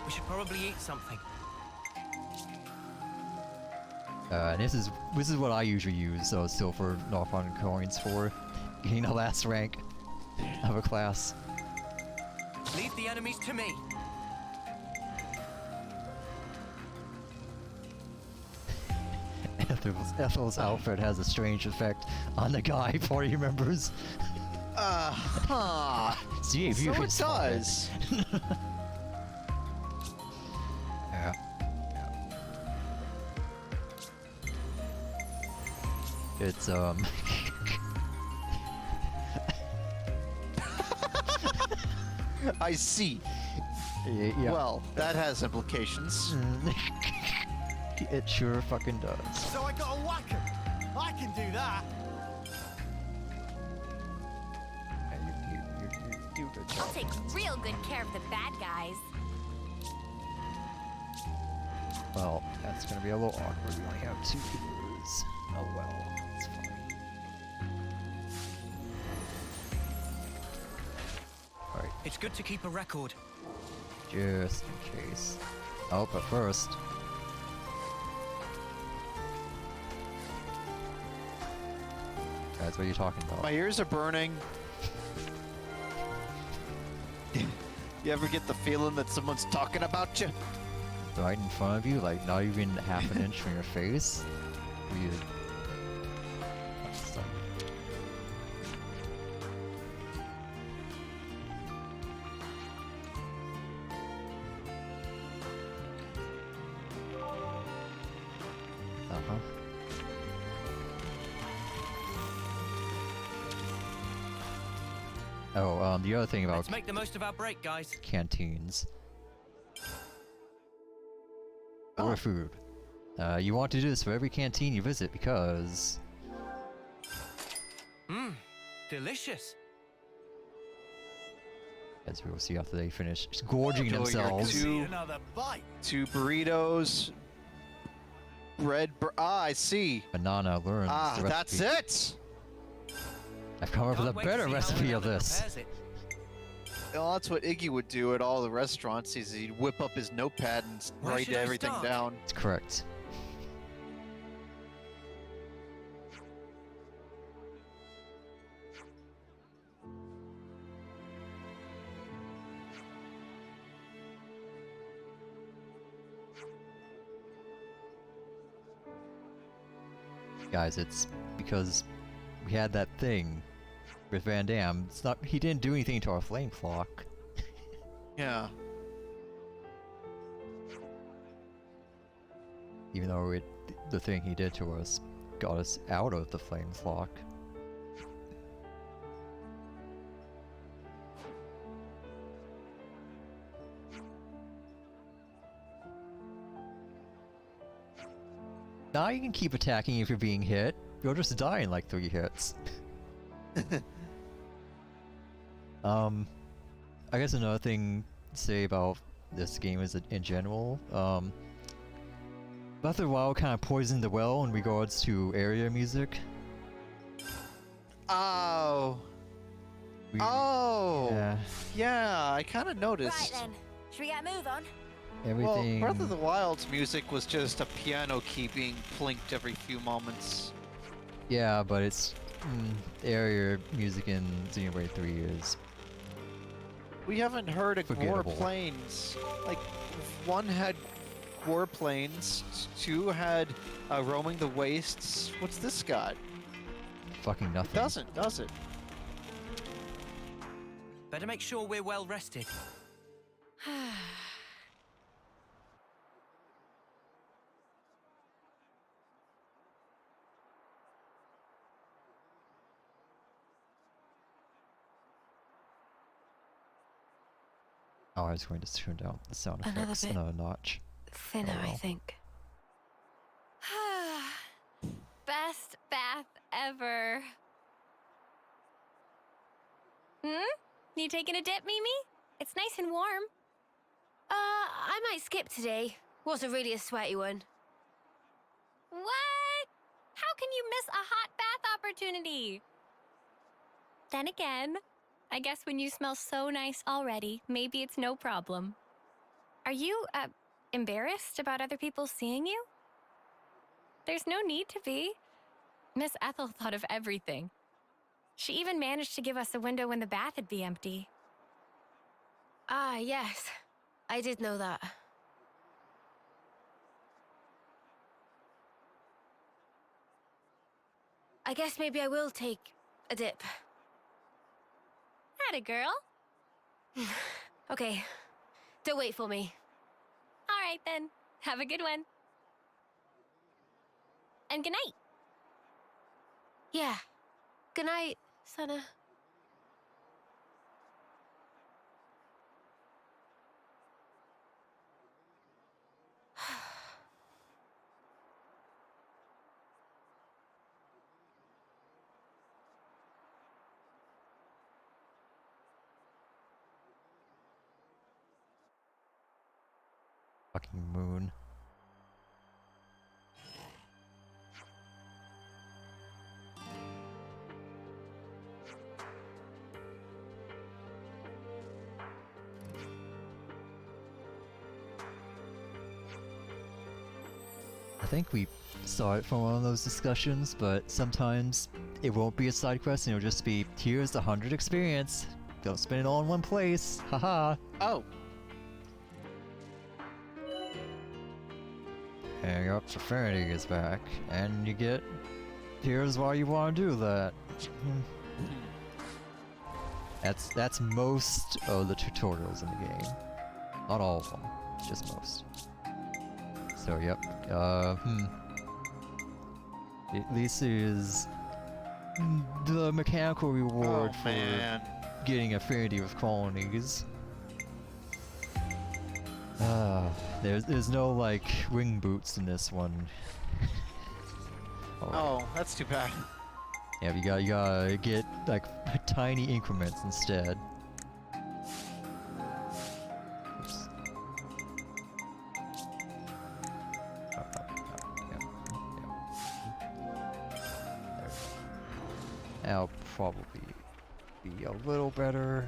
We should probably eat something. And this is what I usually use silver Northern coins for getting the last rank of a class. Leave the enemies to me. Ethel's outfit has a strange effect on the guy party members. See if you so it does. Yeah. It's I see. Yeah. Well, that has implications. It sure fucking does. So I got a whacker. I can do that. You good I'll take real good care of the bad guys. Well, that's gonna be a little awkward. We only have 2 heroes. Oh well, it's fine. Alright. It's good to keep a record. Just in case. Oh, but first. Guys, what are you talking about? My ears are burning. You ever get the feeling that someone's talking about you? Right in front of you, like not even half an inch from your face? Weird. That's uh-huh. Oh, the other thing about Let's make the most of our break, guys. Canteens. Or food. You want to do this for every canteen you visit because... Mmm, delicious. As we will see after they finish gorging themselves. Two burritos. I see. Banana learns the recipe. That's it! I've come up with a better recipe of this. Well, that's what Iggy would do at all the restaurants. He'd whip up his notepad and write everything down. It's correct. Guys, it's because we had that thing with Van Damme. It's not, he didn't do anything to our flame clock. Yeah. Even though the thing he did to us got us out of the flame clock. Now you can keep attacking if you're being hit. You'll just die in like 3 hits. I guess another thing to say about this game is that in general, Breath of the Wild kind of poisoned the well in regards to area music. Oh. Yeah, I kind of noticed. Right then, should we get a move on? Everything... Well, Breath of the Wild's music was just a piano key being plinked every few moments. Yeah, but it's... area music in Xenoblade 3 is... We haven't heard of warplanes. Like, 1 had warplanes, 2 had roaming the wastes. What's this got? Fucking nothing. It doesn't, does it? Better make sure we're well rested. Oh, I was going to turn down the sound Another effects bit another notch. thinner, Oh, well. I think. Best bath ever. You taking a dip, Mimi? It's nice and warm. I might skip today. Wasn't really a sweaty one. What? How can you miss a hot bath opportunity? Then again, I guess when you smell so nice already, maybe it's no problem. Are you, embarrassed about other people seeing you? There's no need to be. Miss Ethel thought of everything. She even managed to give us a window when the bath would be empty. Ah, yes. I did know that. I guess maybe I will take a dip. Atta girl. Okay. Don't wait for me. All right then. Have a good one. And good night. Yeah. Good night, Senna. Fucking moon. I think we saw it from one of those discussions, but sometimes it won't be a side quest and it'll just be, here's the 100 experience. Don't spend it all in one place. Haha. Oh. And your Affinity is back, and you get, here's why you want to do that. That's most of the tutorials in the game. Not all of them, just most. So yep, This is the mechanical reward for getting affinity with colonies. There's no like ring boots in this one. Oh, that's too bad. Yeah, you gotta get like tiny increments instead. Oops. That'll probably be a little better.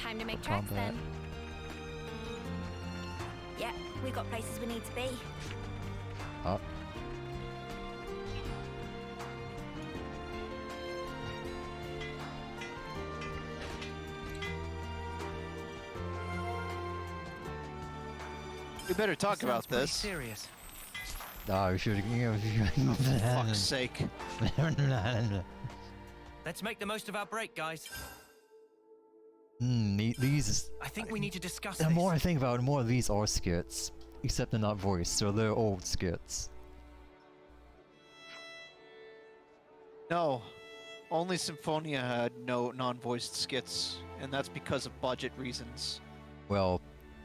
Time to make tracks then. Yeah, we got places we need to be. Up. We better talk about this. Serious. Oh, we should. For fuck's sake. Let's make the most of our break, guys. These. I think we need to discuss The this. more I think about it, the more of these are skits, except they're not voiced, so they're old skits. No, only Symphonia had no non-voiced skits, and that's because of budget reasons. Well,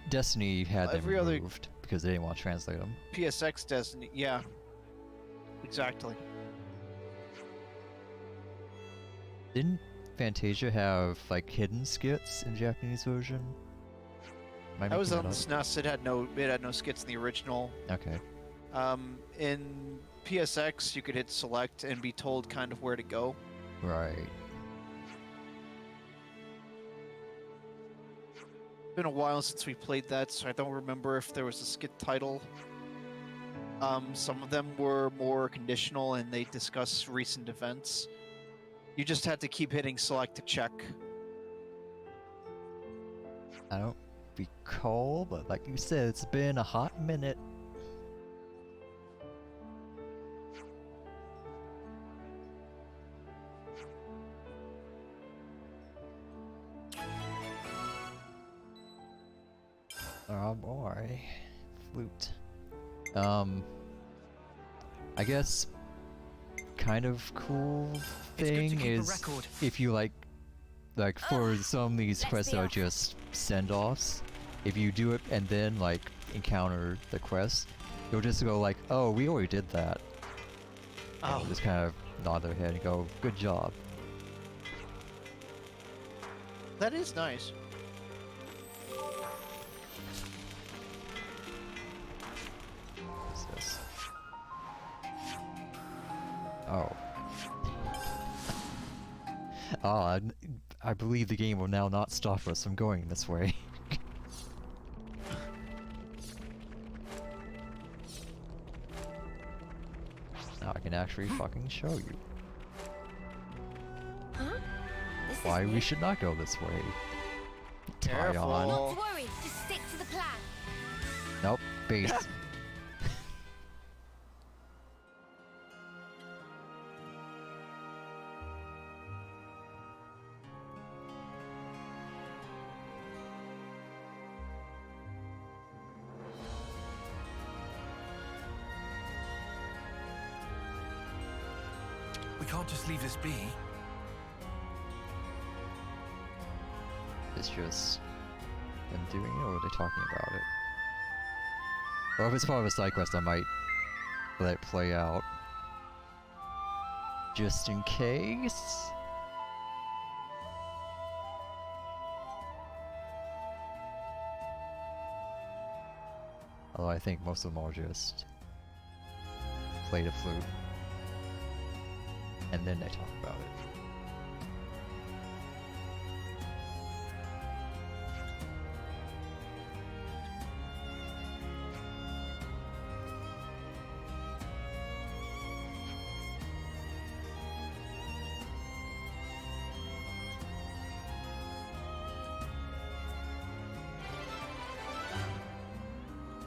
Destiny had them Every other- removed because they didn't want to translate them. PSX Destiny, yeah, exactly. Didn't Fantasia have like hidden skits in Japanese version? That was on the SNES. It had no skits in the original. Okay. In PSX, you could hit select and be told kind of where to go. Right. It's been a while since we played that, so I don't remember if there was a skit title. Some of them were more conditional and they discuss recent events. You just had to keep hitting select to check. I don't recall, but like you said, it's been a hot minute. Oh boy. Flute. I guess kind of cool thing is if you like like for some of these quests that are just send-offs, if you do it and then like encounter the quest, you'll just go like, oh, we already did that. And they'll just kind of nod their head and go, good job. That is nice. What's this? Oh. Oh, I believe the game will now not stop us from going this way. Now I can actually fucking show you. Huh? Why we should not go this way. Careful. Tyon. Not to worry, just stick to the plan. Nope, base. We can't just leave this be. It's just them doing it, or are they talking about it? Or if it's part of a side quest, I might let it play out. Just in case? Although I think most of them are just play the flute. And then they talk about it.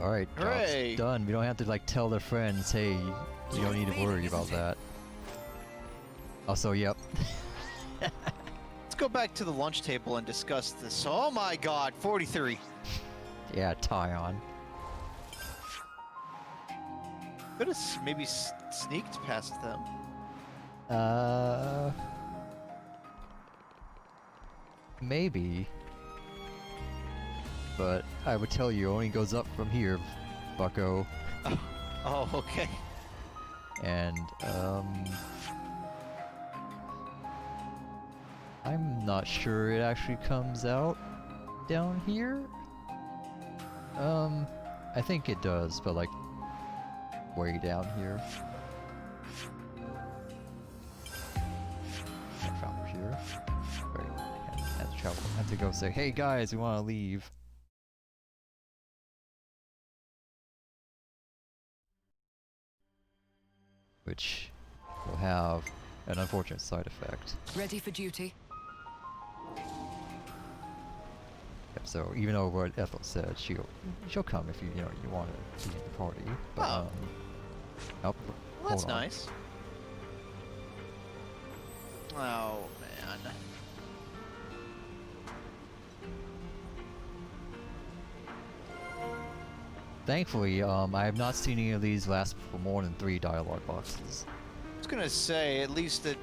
Alright, job's done. We don't have to like tell their friends, hey, you don't need to worry about that. Also, yep. Let's go back to the lunch table and discuss this. Oh my god, 43. Yeah, Tyon. Could have maybe sneaked past them. Maybe. But I would tell you, it only goes up from here, bucko. Oh, okay. And, I'm not sure it actually comes out down here. I think it does, but like, way down here. I found her here. Right. I have to go say, hey guys, we want to leave. Which will have an unfortunate side effect. Ready for duty? Yep, so even though what Ethel said, she'll come if you want to be in the party. But, well, that's nice. Oh man. Thankfully, I have not seen any of these last for more than 3 dialogue boxes. I was gonna say, at least that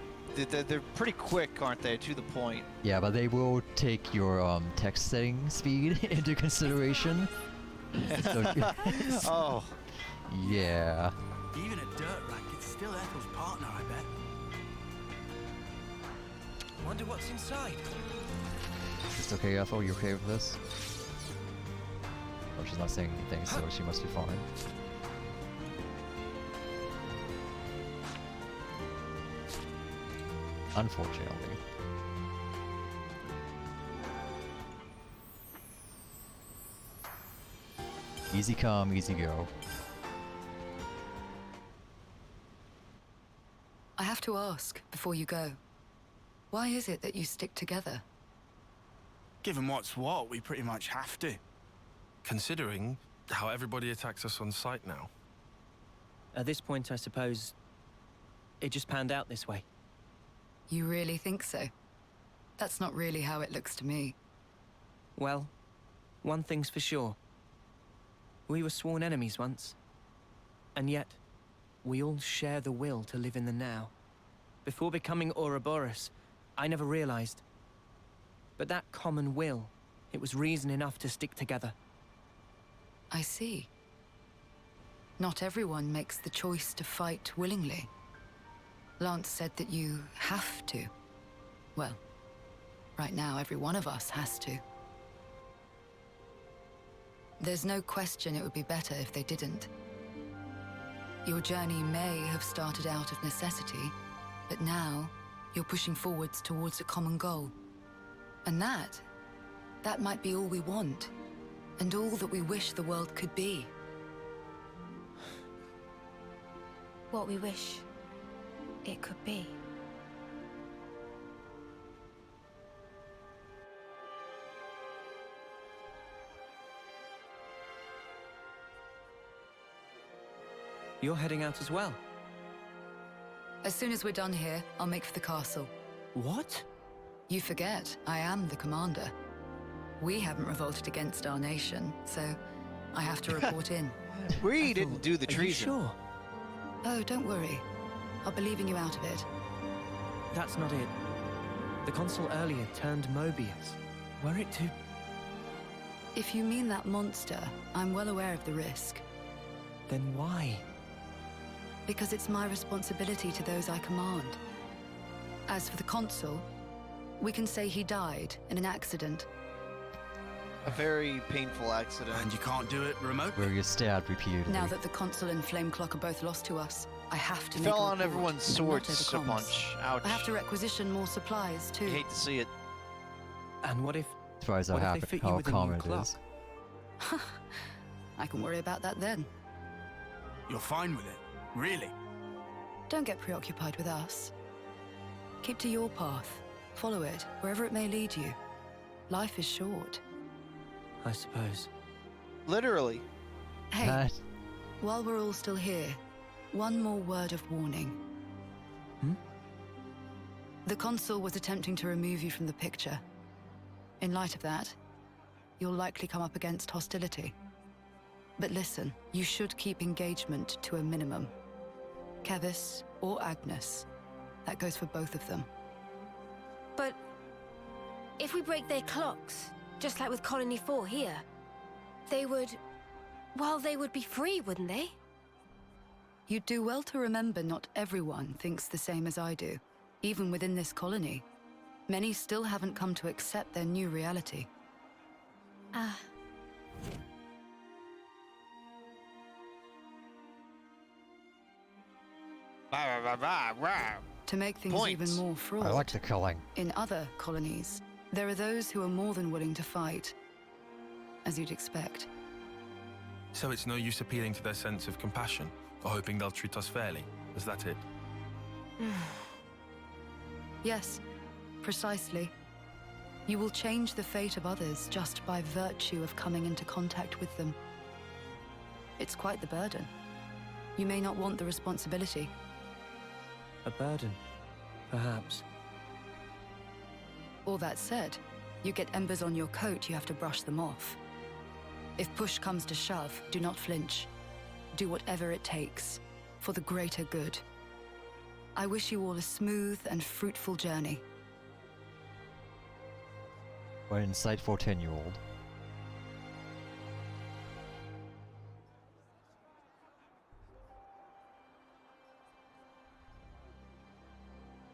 they're pretty quick, aren't they? To the point. Yeah, but they will take your text setting speed into consideration. Oh. Yeah. Even a dirt rack, it's still Ethel's partner, I bet. Wonder what's inside. It's okay, Ethel? You okay with this? Oh, she's not saying anything, so she must be fine. Unfortunately. Easy come, easy go. I have to ask, before you go, why is it that you stick together? Given what's what, we pretty much have to. Considering how everybody attacks us on sight now. At this point, I suppose, it just panned out this way. You really think so? That's not really how it looks to me. Well, one thing's for sure. We were sworn enemies once. And yet, we all share the will to live in the now. Before becoming Ouroboros, I never realized But that common will, it was reason enough to stick together. I see. Not everyone makes the choice to fight willingly. Lance said that you have to. Well, right now every one of us has to. There's no question it would be better if they didn't. Your journey may have started out of necessity, but now you're pushing forwards towards a common goal. And that might be all we want, and all that we wish the world could be. What we wish it could be. You're heading out as well? As soon as we're done here, I'll make for the castle. What? You forget, I am the commander. We haven't revolted against our nation, so I have to report in. We didn't do the treason. Are you sure? Oh, don't worry. I'll be leaving you out of it. That's not it. The consul earlier turned Mobius. Were it to... If you mean that monster, I'm well aware of the risk. Then why? Because it's my responsibility to those I command. As for the consul, we can say he died in an accident. A very painful accident. And you can't do it remotely? Where you're stabbed repeatedly. Now that the consul and Flameclock are both lost to us, I have to Fell on everyone's swords to punch. Ouch. I have to requisition more supplies, too. I hate to see it. And what if... As far as what how, if they fit you how with a common new it clock? is. I can worry about that then. You're fine with it? Really? Don't get preoccupied with us. Keep to your path. Follow it, wherever it may lead you. Life is short. I suppose. Literally. Hey, while we're all still here, one more word of warning. The consul was attempting to remove you from the picture. In light of that, you'll likely come up against hostility. But listen, you should keep engagement to a minimum. Kevis or Agnes. That goes for both of them. But if we break their clocks, just like with Colony 4 here, they would... well, they would be free, wouldn't they? You'd do well to remember not everyone thinks the same as I do. Even within this colony, many still haven't come to accept their new reality. Ah. To make things even more fraught, I like the killing. in other colonies, there are those who are more than willing to fight, as you'd expect. So it's no use appealing to their sense of compassion, or hoping they'll treat us fairly. Is that it? Yes, precisely. You will change the fate of others just by virtue of coming into contact with them. It's quite the burden. You may not want the responsibility. A burden, perhaps. All that said, you get embers on your coat, you have to brush them off. If push comes to shove, do not flinch. Do whatever it takes, for the greater good. I wish you all a smooth and fruitful journey. What an insightful 10-year-old.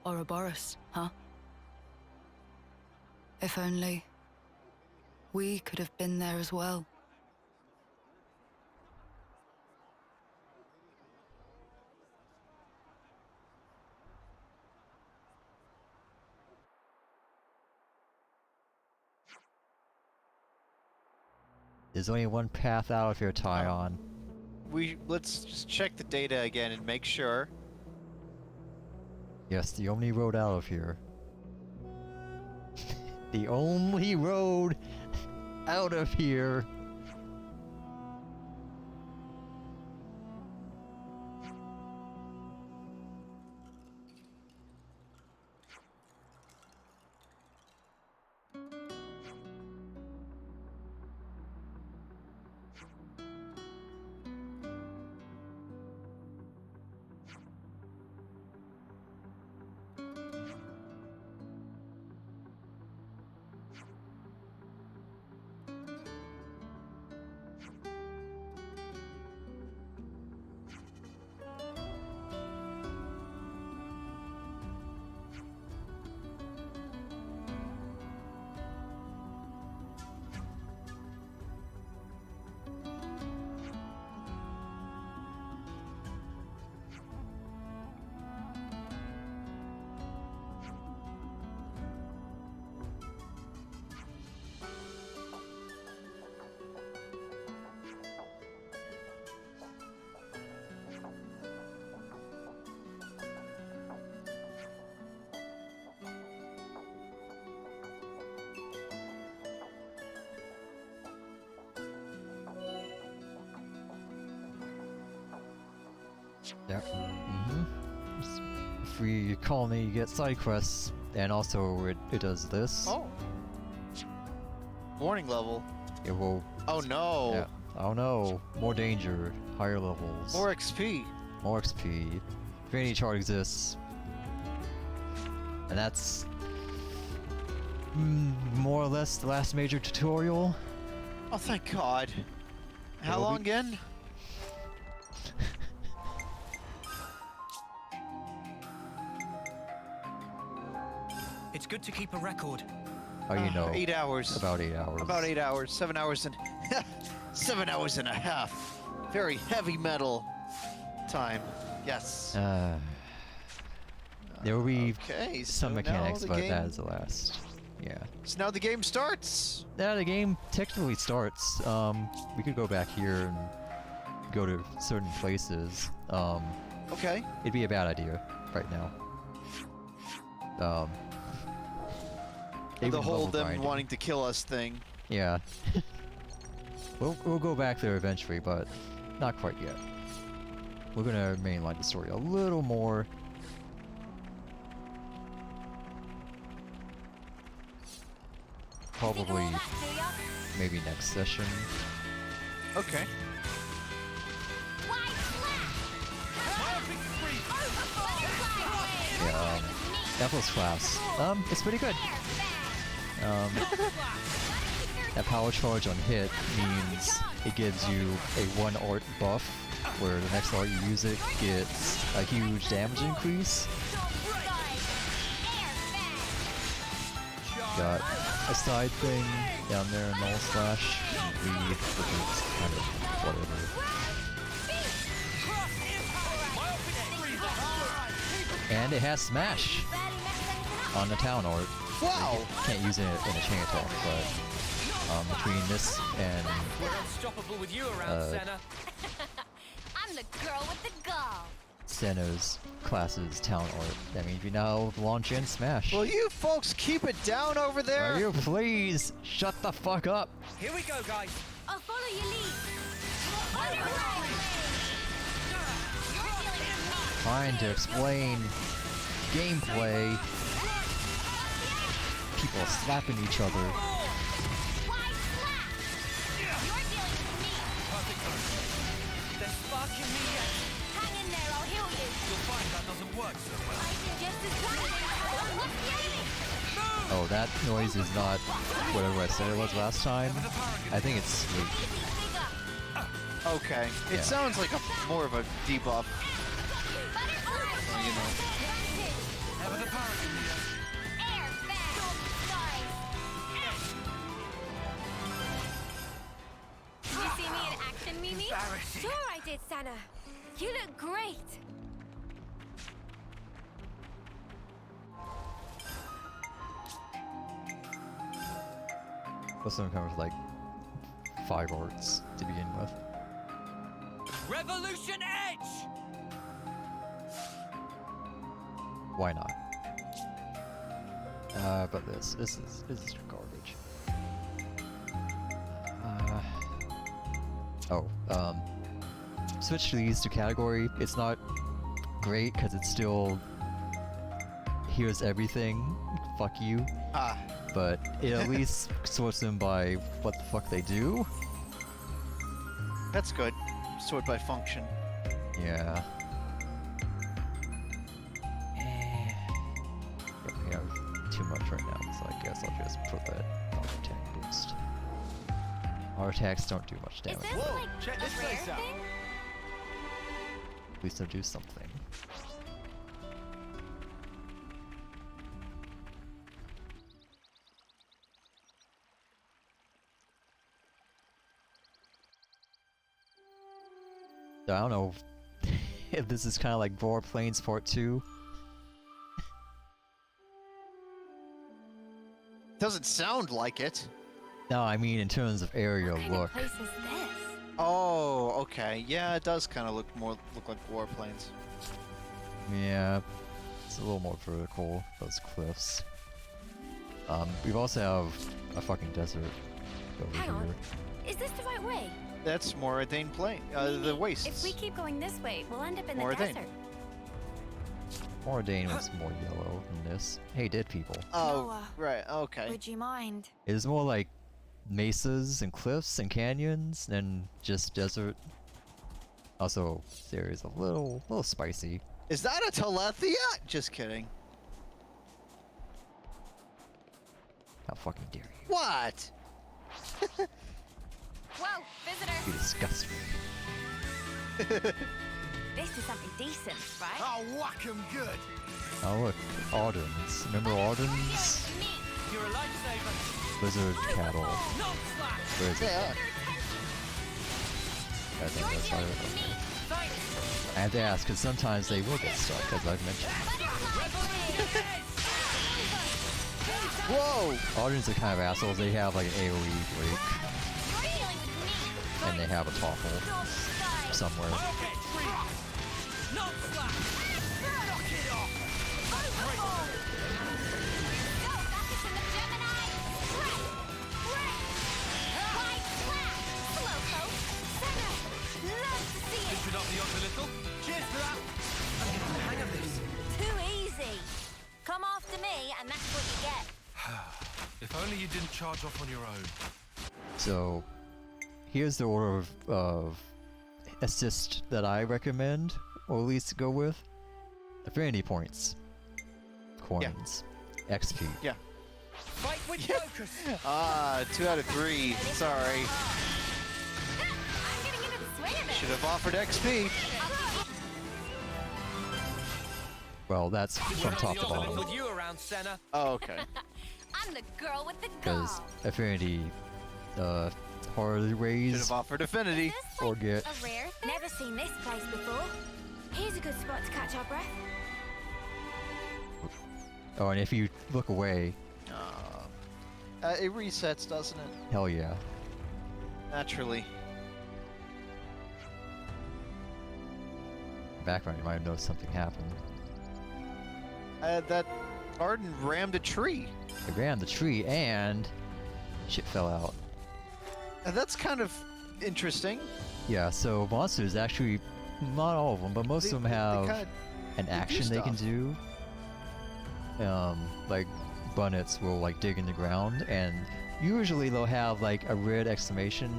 Ouroboros, huh? If only we could have been there as well. There's only one path out of here, Tyon. Let's just check the data again and make sure. Yes, the only road out of here. The only road out of here. Yep. Free colony, you get side quests, and also it does this. Oh. Warning level. It will. Oh no. Yeah. Oh no. More danger. Higher levels. More XP. More XP. Divinity chart exists. And that's more or less the last major tutorial. Oh, thank God. How long again? It's good to keep a record. Oh, you know. 8 hours. About 8 hours. About 8 hours. 7 hours and 7 hours and a half. Very heavy metal time. Yes. There will be so some mechanics, now the but game... that is the last. Yeah. So now the game starts. Yeah, the game technically starts. We could go back here and go to certain places. Okay. It'd be a bad idea right now. The whole them grinding. wanting to kill us thing. Yeah. we'll go back there eventually, but not quite yet. We're gonna mainline the story a little more. Probably maybe next session. Okay. Yeah, Ethel's class. It's pretty good. That power charge on hit means it gives you a 1 art buff, where the next art you use it gets a huge damage increase. Got a side thing down there in Null Slash, Reed, which is kind of whatever. And it has Smash on the town art. Wow! Can't use it in a chain attack, but between this and We're unstoppable with you around, Senna. I'm the girl with the gall. Senna's class's town art, that means we now launch in Smash. Will you folks keep it down over there? Will you please shut the fuck up? Here we go, guys. I'll follow your lead. Trying to explain gameplay. People slapping each other. They're sparking me yet. Hang in there, I'll heal you. You'll find that doesn't work so well. I did just as well. What's the aiming? Oh, that noise is not whatever I said it was last time. I think it's sleep. Okay. It sounds like more of a debuff. You know. Did you see me in action, Mimi? Sure I did, Sana. You look great. This one comes with like 5 arts to begin with. Revolution Edge! Why not? But this is garbage. Switch these to category. It's not great because it still hears everything. Fuck you. But it at least sorts them by what the fuck they do. That's good. Sort by function. Yeah. We have too much right now, so I guess I'll just put that on attack boost. Our attacks don't do much damage. Whoa, check this place out. At least they'll do something. I don't know if this is kind of like War Plains Part 2. Doesn't sound like it. No, I mean in terms of area look. What place is this? Oh, okay. Yeah, it does kind of look like Warplanes. Yeah, it's a little more vertical, those cliffs. We also have a fucking desert over Hang here. on. Is this the right way? That's more Ardryn Plain. The wastes. If we keep going this way, we'll end up in More the Ardryn. desert. Ardryn was more yellow than this. Hey, dead people. Oh, Noah, right. Okay. Would you mind? It is more like mesas and cliffs and canyons than just desert. Also, there is a little spicy. Is that a Telethia? Just kidding. How fucking dare you? What? Whoa, visitor! You disgust me. This is something decent, right? Oh, whack 'em good. Oh look, Ardryns. Remember Ardryns? You're a lifesaver. Lizard cattle. Not slack. Where is it? I think that's right. I have to ask, because sometimes they will get stuck, as I've mentioned. Whoa! Ardryns are kind of assholes. They have like an AoE break. And they have a topple somewhere. Not slack. Knock it off. Lift it up the yacht a little. Cheers for that. I'm getting the hang of this. Too easy. Come after me, and that's what you get. If only you didn't charge off on your own. So, here's the order of assist that I recommend, or at least go with. Affinity points. Coins. XP. Yeah. Fight with focus. 2 out of 3. Sorry. I'm getting into the swing of it. Should have offered XP. Well, that's from top to bottom. With you around, Senna. Oh, okay. I'm the girl with the Because gall. affinity, hardly Should raise have offered affinity. or get. A rare thing? Never seen this place before. Here's a good spot to catch our breath. Oh, and if you look away, It resets, doesn't it? hell yeah. Naturally. Background, you might have noticed something happened. That Ardryn rammed a tree. It ran the tree and shit fell out. And that's kind of interesting. Yeah, so monsters actually, not all of them, but most of them have kinda- an action they can stuff. do. Like bunnets will like dig in the ground, and usually they'll have like a red exclamation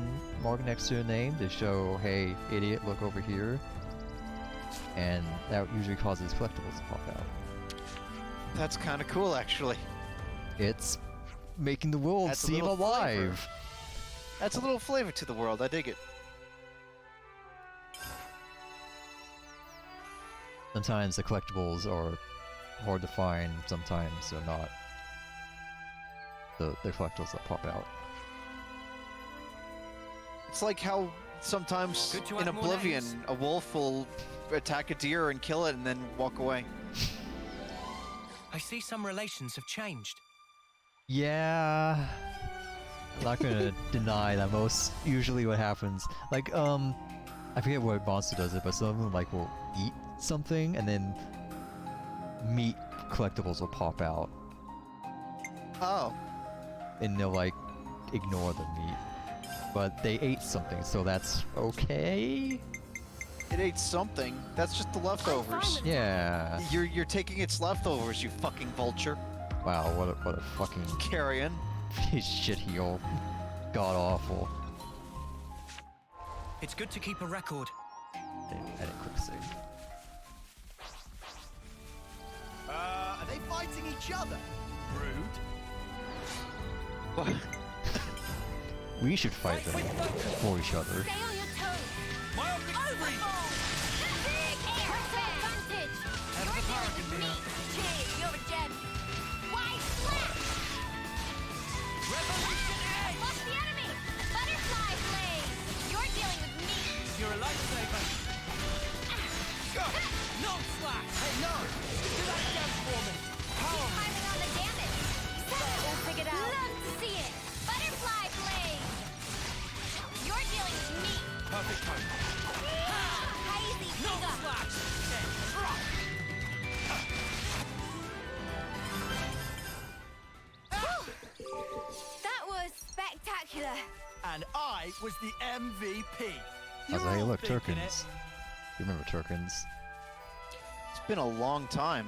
mark next to their name to show, hey, idiot, look over here. And that usually causes collectibles to pop out. That's kind of cool, actually. It's making the world Adds a seem little flavor. alive. That's a little flavor to the world. I dig it. Sometimes the collectibles are hard to find, sometimes they're not. The collectibles that pop out. It's like how sometimes Good to in have more Oblivion, names. a wolf will attack a deer and kill it and then walk away. I see some relations have changed. Yeah. I'm not gonna deny that usually what happens, like, I forget what monster does it, but some of them, like, will eat something, and then meat collectibles will pop out. Oh. And they'll, like, ignore the meat. But they ate something, so that's okay? It ate something. That's just the leftovers. Yeah. You're taking its leftovers, you fucking vulture. Wow, what a fucking Carrion. shit heel. God awful. It's good to keep a record. Edit quick save. Are they fighting each other? Rude. We should fight them for each other. Stay on your toes. Myopic spree. Advantage. Head of the paragon, Mia. Cheers, you're a gem. Wide slash. Revolution edge. Lost the enemy. Butterfly blade. You're dealing with me. You're a lifesaver. Not slack. Hey, no. Do that again for me. Power. Timing on the damage. All figured out. Love to see it. Butterfly blade. You're dealing with me. Perfect time. Hazy No figure. slack. That was spectacular. and I was the MVP. I was like, hey, look, Turkins. You remember Turkins? It's been a long time.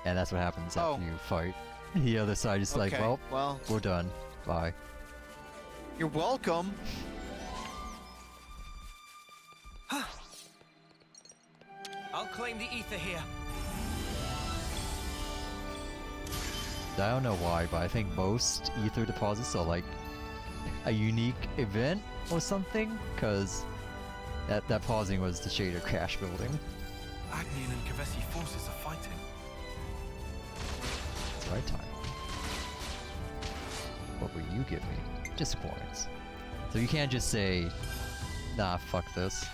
And that's what happens after you fight. The other side is like, well, we're done. Bye. You're welcome. I'll claim the ether here. I don't know why, but I think most ether deposits are like a unique event or something, because that pausing was the Shader Crash building. Agnian and Kavesi forces are fighting. It's right time. What will you give me? Just coins. So you can't just say, nah, fuck this,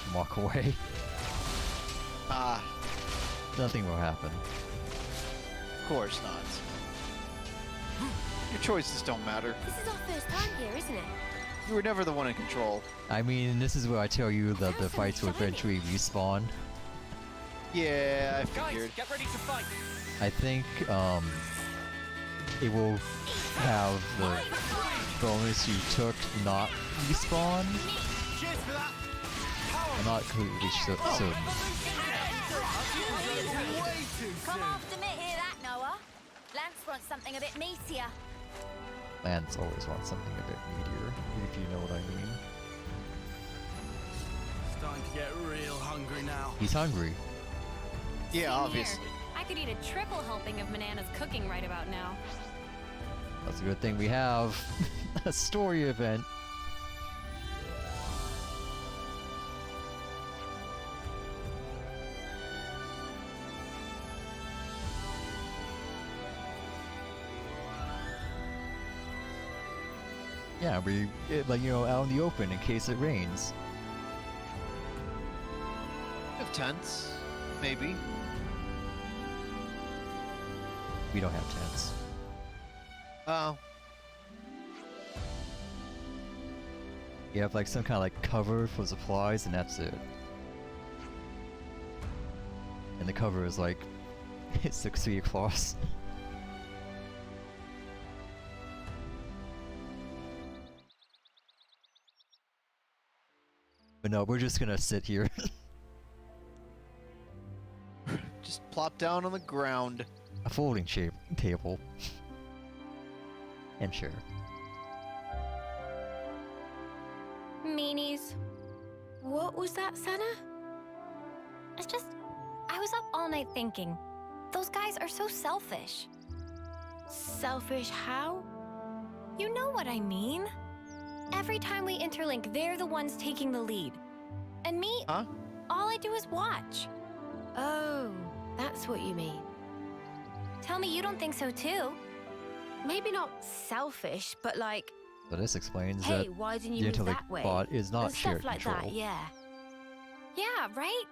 and walk away. Nothing will happen. Of course not. Your choices don't matter. This is our first time here, isn't it? You were never the one in control. I mean, this is where I tell you that the fights will eventually respawn. Yeah, I figured. Guys, get ready to fight. I think, it will have the bonus you took not respawn. I'm not completely certain. Come after me, hear that, Noah? Lance wants something a bit meatier. Lance always wants something a bit meatier, if you know what I mean. Starting to get real hungry now. He's hungry. Yeah, Same obviously. Here. I could eat a triple helping of Manana's cooking right about now. That's a good thing we have a story event. Yeah, like, you know, out in the open in case it rains. Have tents, maybe. We don't have tents. Oh. You have like some kind of like cover for supplies and that's it. And the cover is like, it's 6 feet across. But no, we're just gonna sit here. Just plop down on the ground. A folding table. And sure. Meanies. What was that, Senna? I was up all night thinking. Those guys are so selfish. Selfish how? You know what I mean. Every time we interlink, they're the ones taking the lead. And me, all I do is watch. Oh, that's what you mean. Tell me you don't think so too. Maybe not selfish, but like... So this explains hey, that why didn't the you move intellect that way? bot is not and shared stuff like control. that, yeah. Yeah, right?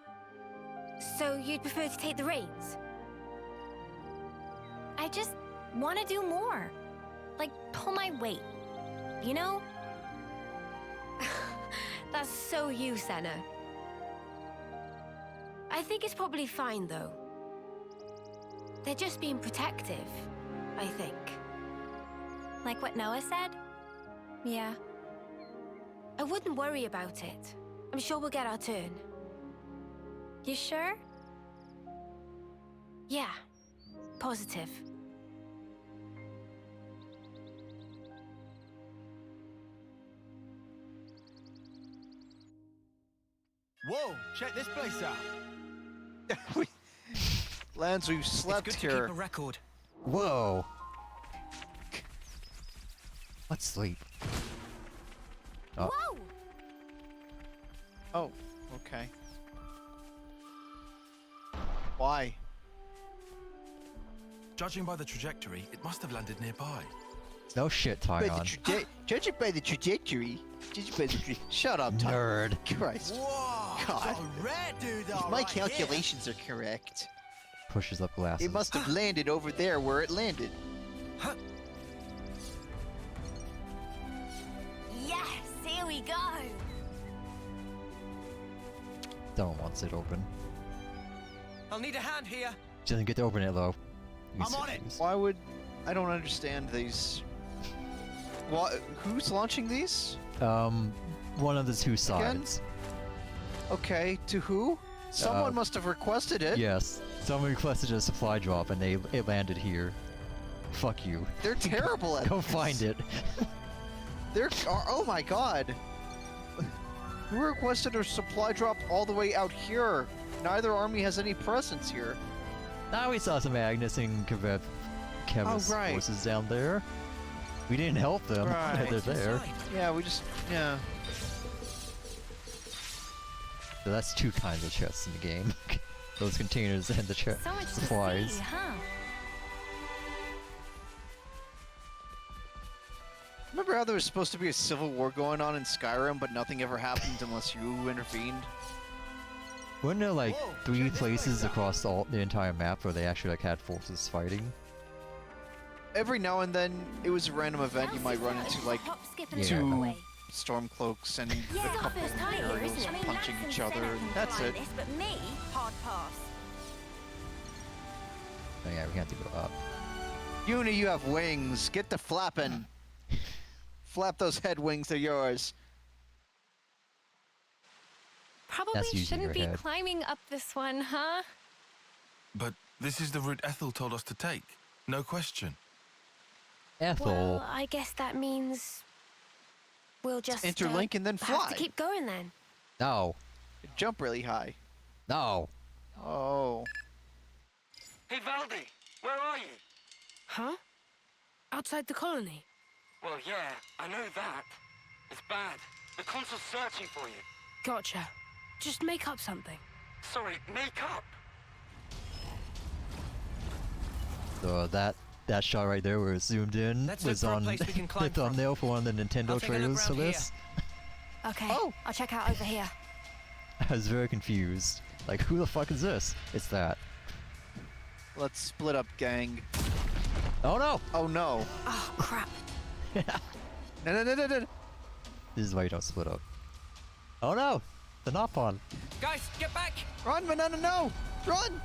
So you'd prefer to take the reins? I just want to do more. Like, pull my weight. You know? That's so you, Senna. I think it's probably fine, though. They're just being protective, I think. Like what Noah said? Yeah. I wouldn't worry about it. I'm sure we'll get our turn. You sure? Yeah. Positive. Whoa, check this place out. Lance, we've slept it's good here. To keep a record. Whoa. Let's sleep. Oh. Whoa! Oh, okay. Why? Judging by the trajectory, it must have landed nearby. No shit, Tyon. Judging by the trajectory. Shut up, Tyon. Nerd. Christ. Whoa, God. a rare dude, If my calculations are correct, Pushes up glasses. it must have landed over there where it landed. Yes, here we go. Someone wants it open. I'll need a hand here. She doesn't get to open it though. I'm on it. Why would... I don't understand these... What? Who's launching these? One of the two sides. Okay, to who? Someone must have requested it. Yes, someone requested a supply drop and it landed here. Fuck you. They're terrible at Go this. find it. Oh my god. Who requested a supply drop all the way out here? Neither army has any presence here. Now we saw some Agnes and Kevin's forces down there. We didn't help them. Right. They're there. Yeah, we just... yeah. So that's two kinds of chests in the game. Those containers and the supplies. To see, huh? Remember how there was supposed to be a civil war going on in Skyrim, but nothing ever happened unless you intervened? Weren't there like 3 places across the entire map where they actually like had forces fighting? Every now and then, it was a random event. You might run into like 2 Stormcloaks and a couple of Imperials punching each other, and that's it. But me, hard pass. Oh yeah, we have to go up. Uni, you have wings. Get to flapping. Flap those head wings, they're yours. Probably shouldn't be climbing up this one, huh? But this is the route Ethel told us to take. No question. Ethel. Well, I guess that means we'll just interlink and then fly. Have to keep going then. No. Jump really high. No. Oh. Hey, Valdi, where are you? Huh? Outside the colony. Well, yeah, I know that. It's bad. The consul's searching for you. Gotcha. Just make up something. Sorry, make up? So that shot right there where it zoomed in was on the thumbnail for one of the Nintendo trailers for this. Okay, I'll check out over here. I was very confused. Like, who the fuck is this? It's that. Let's split up, gang. Oh no! Oh no. Oh, crap. No. This is why you don't split up. Oh no! The Nopon. Guys, get back! Run, Banana, no! Run!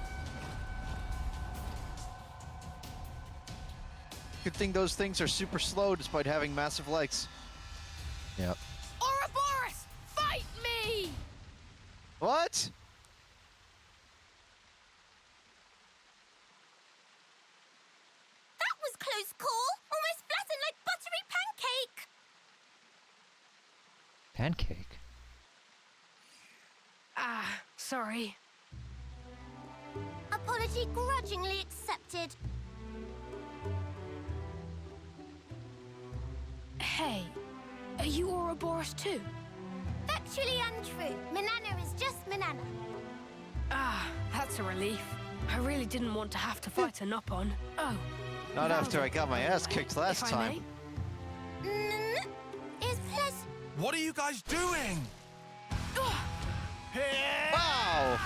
Good thing those things are super slow despite having massive legs. Yep. Ouroboros, fight me! What? That was close call. Almost flattened like buttery pancake. Pancake? Ah, sorry. Apology grudgingly accepted. Hey, are you Ouroboros too? Factually untrue. Manana is just Manana. Ah, that's a relief. I really didn't want to have to fight a Nopon. Oh. Not after I got my ass kicked last time. Is pleasant. What are you guys doing? Wow!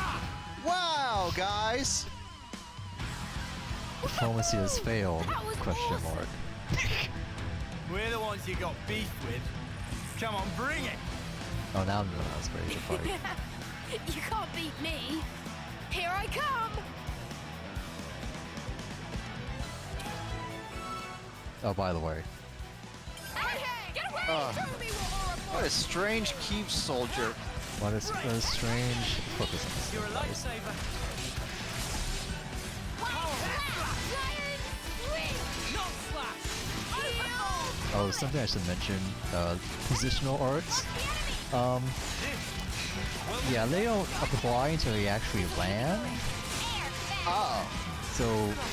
Wow, guys! Diplomacy has failed? Question mark. We're the ones you got beef with. Come on, bring it! Oh, now I'm ready to fight. You can't beat me. Here I come! Oh, by the way. What a strange Keeves soldier. What a strange focus on this. You're a lifesaver. Oh, something I should mention, positional arts. Yeah, they don't apply until they actually land. Oh. So,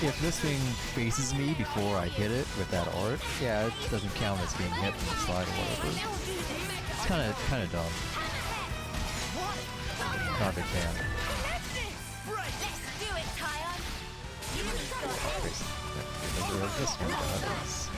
if this thing faces me before I hit it with that art, yeah, it doesn't count as being hit from the side or whatever. It's kinda dumb. Not a big fan. This one does.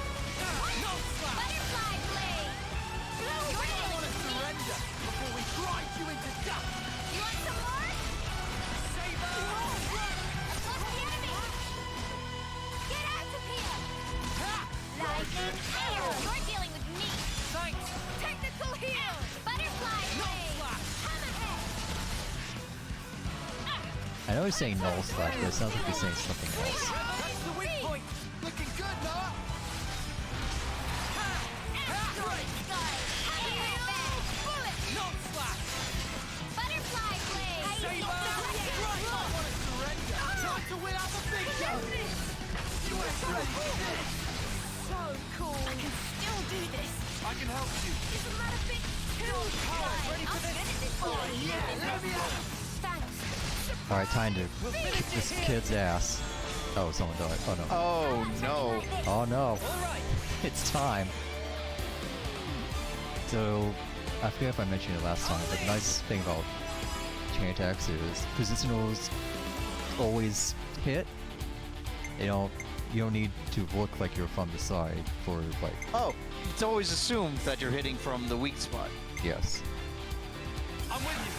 You're dealing with me. Thanks. Technical heal. Butterfly blade. I know he's saying null slash, but it sounds like he's saying something else. That's the weak point. Looking good, Noah. So cool. I can still do this. I can help you. Isn't that a bit too high? Ready for this? Oh, yeah, let me out. Thanks. Alright, time to kick this kid's ass. Oh, someone died. Oh no. Oh no. Oh no. It's time. So, I forget if I mentioned it last time, but the nice thing about chain attacks is positionals always hit. You don't need to look like you're from the side for like. Oh, it's always assumed that you're hitting from the weak spot. Yes. I'm with you.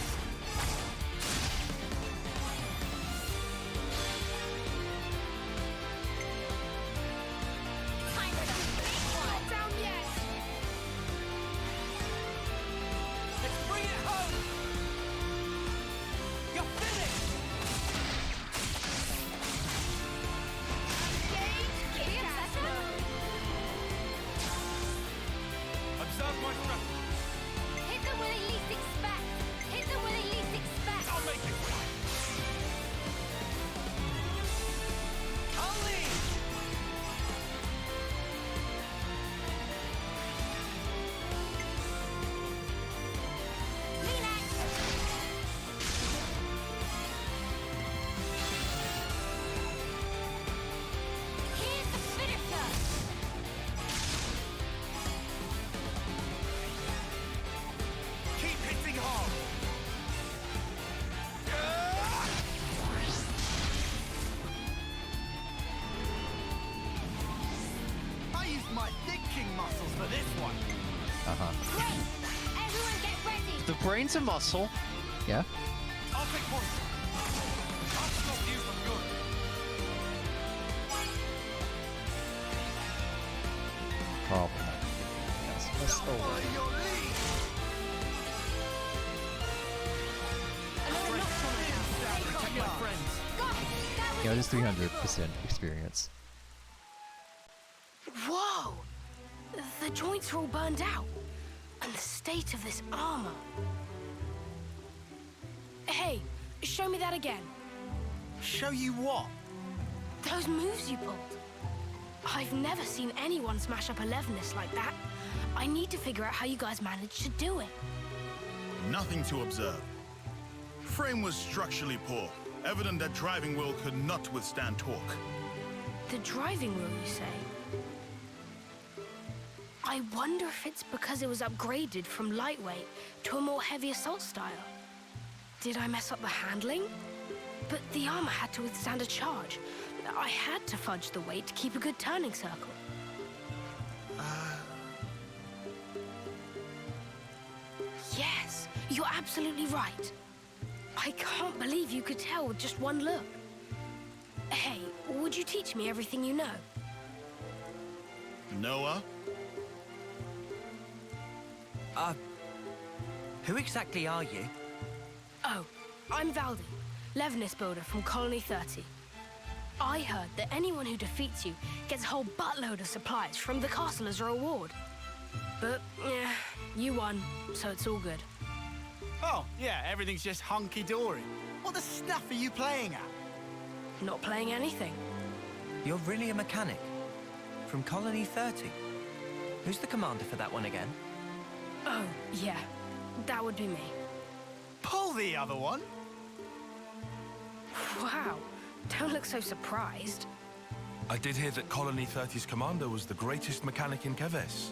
The brain's a muscle. Yeah. I'll take point. I'll stop you from good. Problem. Yes, let's over. Yeah, just 300% experience. Whoa! The joints are all burned out. And the state of this armor. Hey, show me that again. Show you what? Those moves you pulled. I've never seen anyone smash up a Levinus like that. I need to figure out how you guys managed to do it. Nothing to observe. Frame was structurally poor, evident that driving wheel could not withstand torque. The driving wheel, you say? I wonder if it's because it was upgraded from lightweight to a more heavy assault style. Did I mess up the handling? But the armor had to withstand a charge. I had to fudge the weight to keep a good turning circle. Yes, you're absolutely right. I can't believe you could tell with just one look. Hey, would you teach me everything you know? Noah? Who exactly are you? Oh, I'm Valdi, Levinus builder from Colony 30. I heard that anyone who defeats you gets a whole buttload of supplies from the castle as a reward. But, yeah, you won, so it's all good. Oh, yeah, everything's just hunky-dory. What the snuff are you playing at? Not playing anything. You're really a mechanic? From Colony 30? Who's the commander for that one again? Oh, yeah, that would be me. Pull the other one! Wow, don't look so surprised. I did hear that Colony 30's commander was the greatest mechanic in Keves.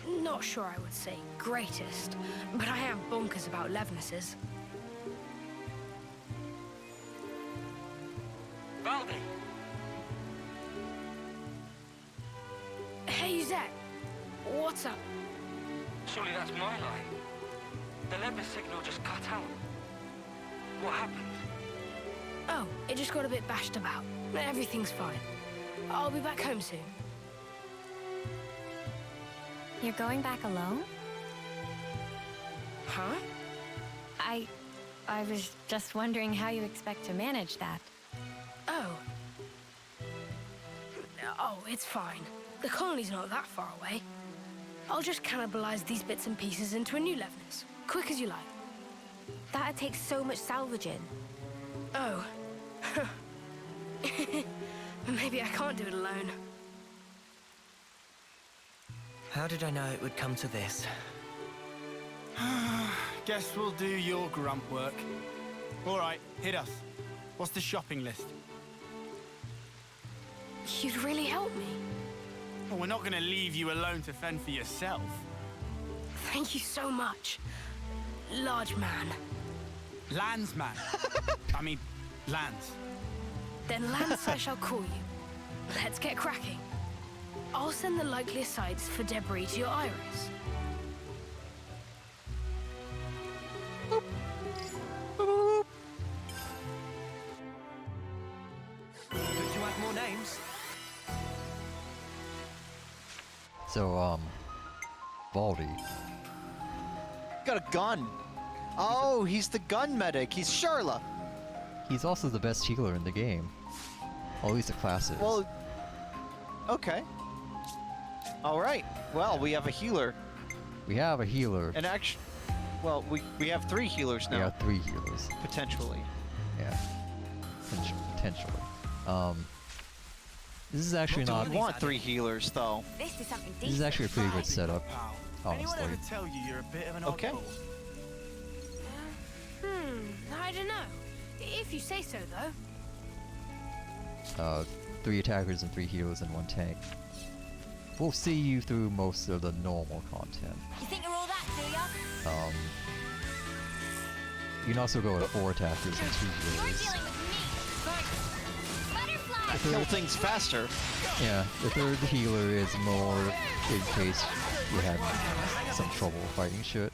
Not sure I would say greatest, but I am bonkers about Levinuses. Valdi! Hey, Zach. What's up? Surely that's my line. The Leopard signal just cut out. What happened? Oh, it just got a bit bashed about. Everything's fine. I'll be back home soon. You're going back alone? Huh? I was just wondering how you expect to manage that. Oh. Oh, it's fine. The colony's not that far away. I'll just cannibalize these bits and pieces into a new Levinus. Quick as you like. That'd take so much salvaging. Oh. Maybe I can't do it alone. How did I know it would come to this? Guess we'll do your grump work. All right, hit us. What's the shopping list? You'd really help me. Well, we're not going to leave you alone to fend for yourself. Thank you so much, large man. Landsman. I mean, Lance. Then Lance I shall call you. Let's get cracking. I'll send the likeliest sites for debris to your iris. Boop. Boop. Could you add more names? So, Baldy. Got a gun. Oh, he's the gun medic. He's Sharla. He's also the best healer in the game. Or at least the class is. Well, okay. All right. Well, we have a healer. We have a healer. And actually, well, we have 3 healers now. We have 3 healers. Potentially. Yeah. Potentially. This is actually not. We want 3 healers, though. This is something This is actually a pretty good setup. Anyone Honestly. ever tell you you're a bit of an Okay. oddball? I don't know. If you say so, though. 3 attackers and 3 healers and 1 tank. We'll see you through most of the normal content. You think you're all that, do ya? You can also go with 4 attackers and 2 You're healers. dealing with me. Butterfly! I kill things faster. Yeah, the 3rd healer is more in case you had some trouble fighting shit.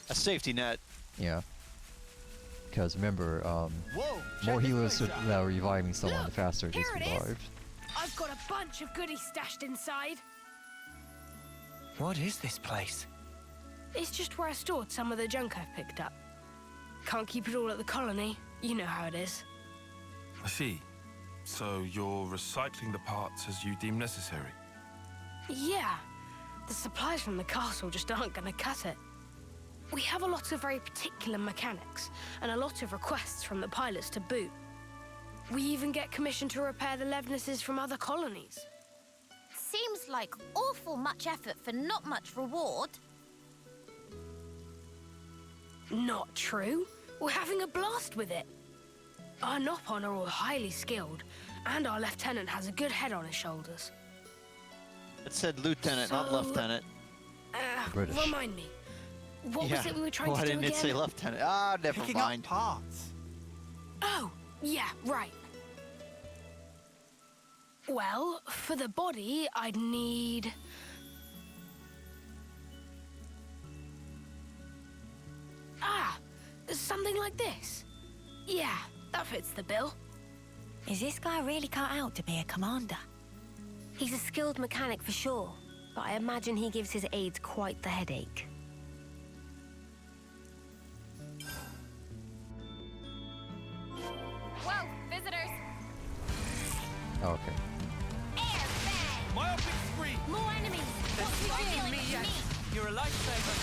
A safety net. Yeah. Because remember, Whoa, more check this healers place out. that are reviving someone, the faster it gets here it is. revived. I've got a bunch of goodies stashed inside. What is this place? It's just where I stored some of the junk I've picked up. Can't keep it all at the colony. You know how it is. I see. So you're recycling the parts as you deem necessary? Yeah. The supplies from the castle just aren't going to cut it. We have a lot of very particular mechanics, and a lot of requests from the pilots to boot. We even get commissioned to repair the Levnesses from other colonies. Seems like awful much effort for not much reward. Not true. We're having a blast with it. Our Nopon are all highly skilled, and our lieutenant has a good head on his shoulders. It said lieutenant, not So- lieutenant. British. Remind me, what was it we were trying Why to do didn't again? it say lieutenant? Ah, never Picking mind. up parts. Oh, yeah, right. Well, for the body, I'd need... something like this. Yeah, that fits the bill. Is this guy really cut out to be a commander? He's a skilled mechanic for sure, but I imagine he gives his aides quite the headache. Whoa, visitors! Oh, okay. My optic spree! More enemies! What you dealing with me? You're a lifesaver.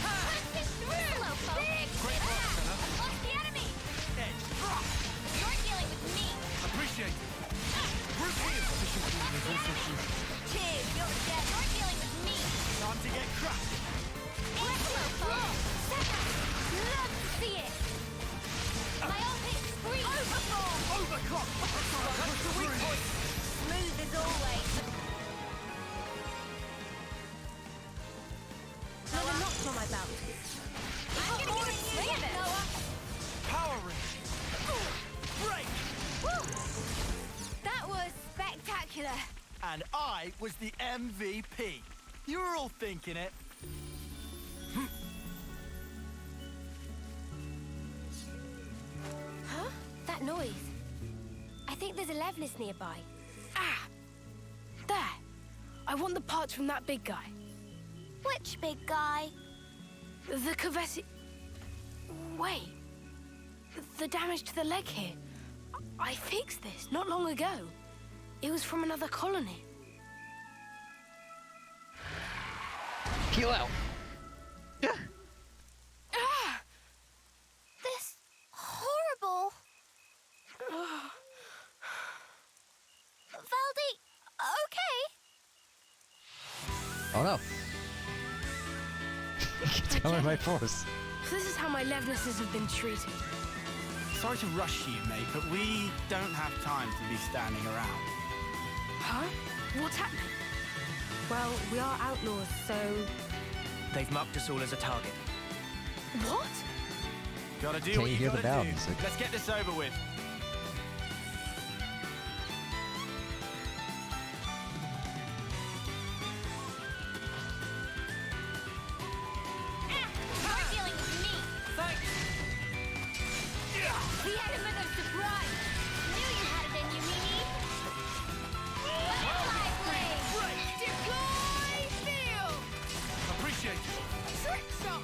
Punch it through! Hello, folks! Great work, fella. I've lost the enemy! Edge. Drop. You're dealing with me! Appreciate it. Group here. Cheers, you're dead. You're dealing with me! Time to get crushed. Hello, folks! Love to see it! My optic spree! Overform! Overclock. That's the weak point. Smooth as always. Another notch on my belt. I'm gonna give it a swing of it! Power ring. Break. That was spectacular. And I was the MVP. You were all thinking it. Huh? That noise. I think there's a Levnis nearby. There. I want the parts from that big guy. Which big guy? The Kavesi... Wait. The damage to the leg here. I fixed this not long ago. It was from another colony. Peel out. This horrible. Oh no! Get down on my force. This is how my Levnesses have been treated. Sorry to rush you, mate, but we don't have time to be standing around. Huh? What's happening? Well, we are outlaws, so... They've marked us all as a target. What? Gotta do Can what you you hear the gotta bell do. music? Let's get this over with. You're dealing with me. Thanks. The element of surprise. Knew you had it in you, Mimi. Butterfly blade. Deploy field. Appreciate it. Trick shot.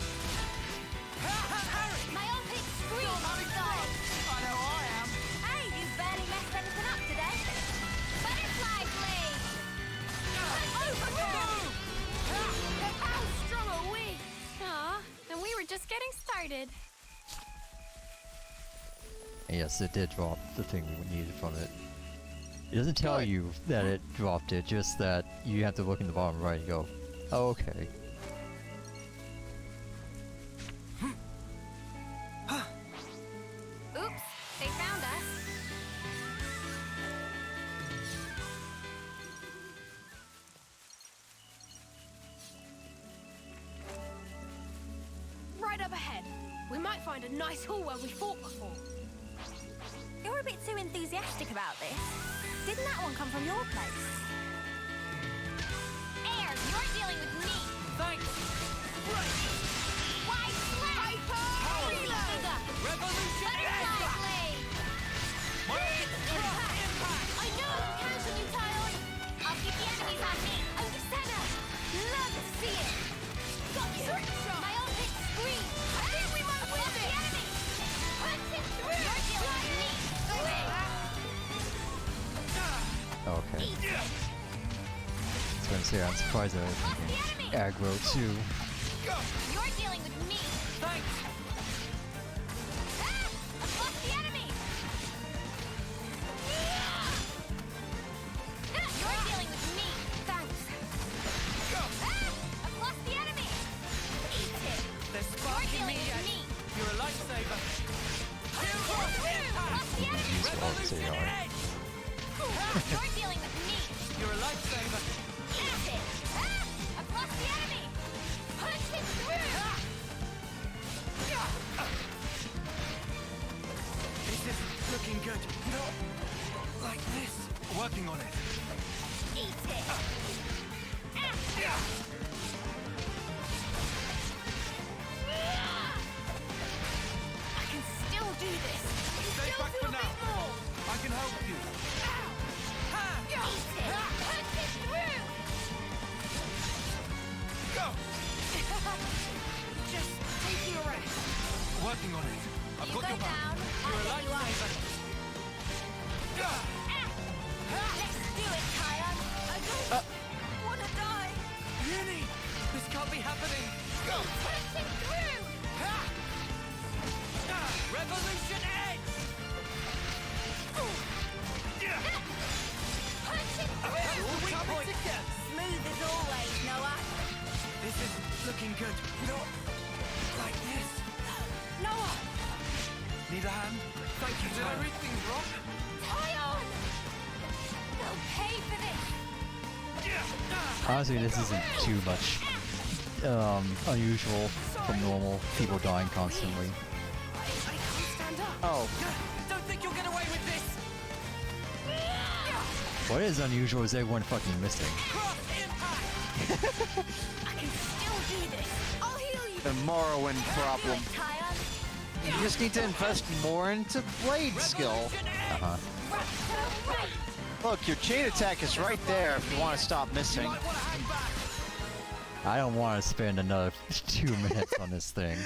Harry. My armpit screams on side. I know I am. Hey, you barely messed anything up today. Butterfly blade. Overmove. How strong are we? Aw, and we were just getting started. Yes, it did drop the thing we needed from it. It doesn't tell you that it dropped it, just that you have to look in the bottom right and go, oh, okay. Oops, they found us. Right up ahead. We might find a nice hall where we fought before. You're a bit too enthusiastic about this. Didn't that one come from your place? Air, you're dealing with me. Thanks. Wide slap. Reload. Revolution. Butterfly blade. Impact. I know I can count on you, Tyon. I'll keep the enemies on me. Oh, Senna. Love to see it. Got you. My armpit screams. I think we might win The this. enemy. Punch it through. You're dealing with me. Okay. So I'm saying, I'm surprised that I can aggro too. You're dealing with me. Thanks. I've lost the enemy. You're dealing with me. Thanks. I've lost the enemy. Eat it. There's You're spark in me dealing yet. with me. You're a lifesaver. Lost the enemy. Use all the Revolution CR. edge. You're dealing with me. You're a lifesaver. Eat it. I've lost the enemy. Punch it through. This is looking good. Not like this. Working on it. Eat it. I can still do this. Stay back for now. I can help you. Eat it. Punch it through. Go. Just taking a rest. Working on it. I've You got go your back. down. You're a I'll get you up. lifesaver. Let's do it, Tyon. I don't want to die. Uni, this can't be happening. Go. Punch it through. Revolution edge. Punch it through. Weak point. Smooth as always, Noah. This is looking good. Not like this. Noah. Need a hand? Thank you, Did I Tyon. read things wrong? Tyon. They'll pay for this. Honestly, this isn't too much unusual from normal people dying constantly. I can't stand up. Oh. Don't think you'll get away with this. What is unusual is everyone fucking missing. Cross impact. I can still do this. I'll heal you. The Morrowind problem. Tyon. You just need to invest more into blade skill. Uh-huh. Right. Look, your chain attack is right there if you want to stop missing. I don't want to spend another 2 minutes on this thing.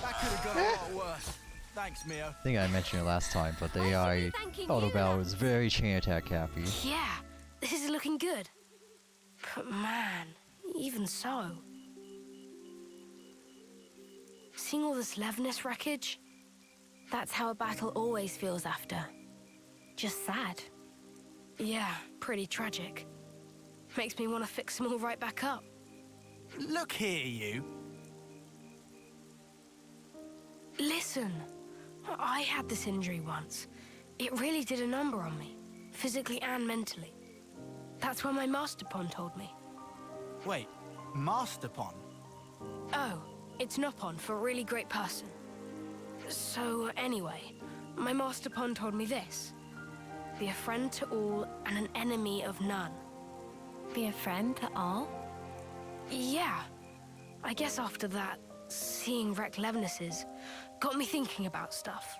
That could have gone a lot worse. Thanks, Mio. I think I mentioned it last time, but the AI auto battle is very chain attack happy. Yeah, this is looking good. But man, even so. Seeing all this Levnis wreckage, that's how a battle always feels after. Just sad. Yeah, pretty tragic. Makes me want to fix them all right back up. Look here, you. Listen, I had this injury once. It really did a number on me, physically and mentally. That's what my Master Pond told me. Wait, Master Pond? Oh, it's Nopon for a really great person. So anyway, my Master Pond told me this. Be a friend to all and an enemy of none. Be a friend to all? Yeah. I guess after that, seeing wrecked Levnesses got me thinking about stuff.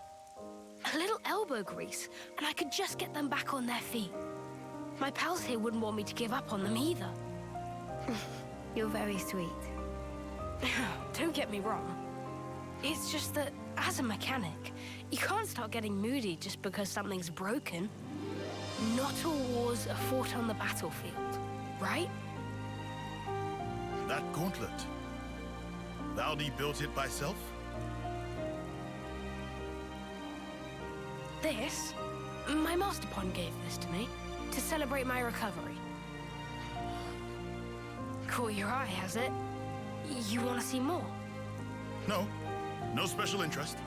A little elbow grease, and I could just get them back on their feet. My pals here wouldn't want me to give up on them either. You're very sweet. Don't get me wrong. It's just that, as a mechanic, you can't start getting moody just because something's broken. Not all wars are fought on the battlefield, right? That gauntlet. Valdi built it by self? This? My Master Pond gave this to me to celebrate my recovery. Caught your eye, has it? You want to see more? No. No special interest.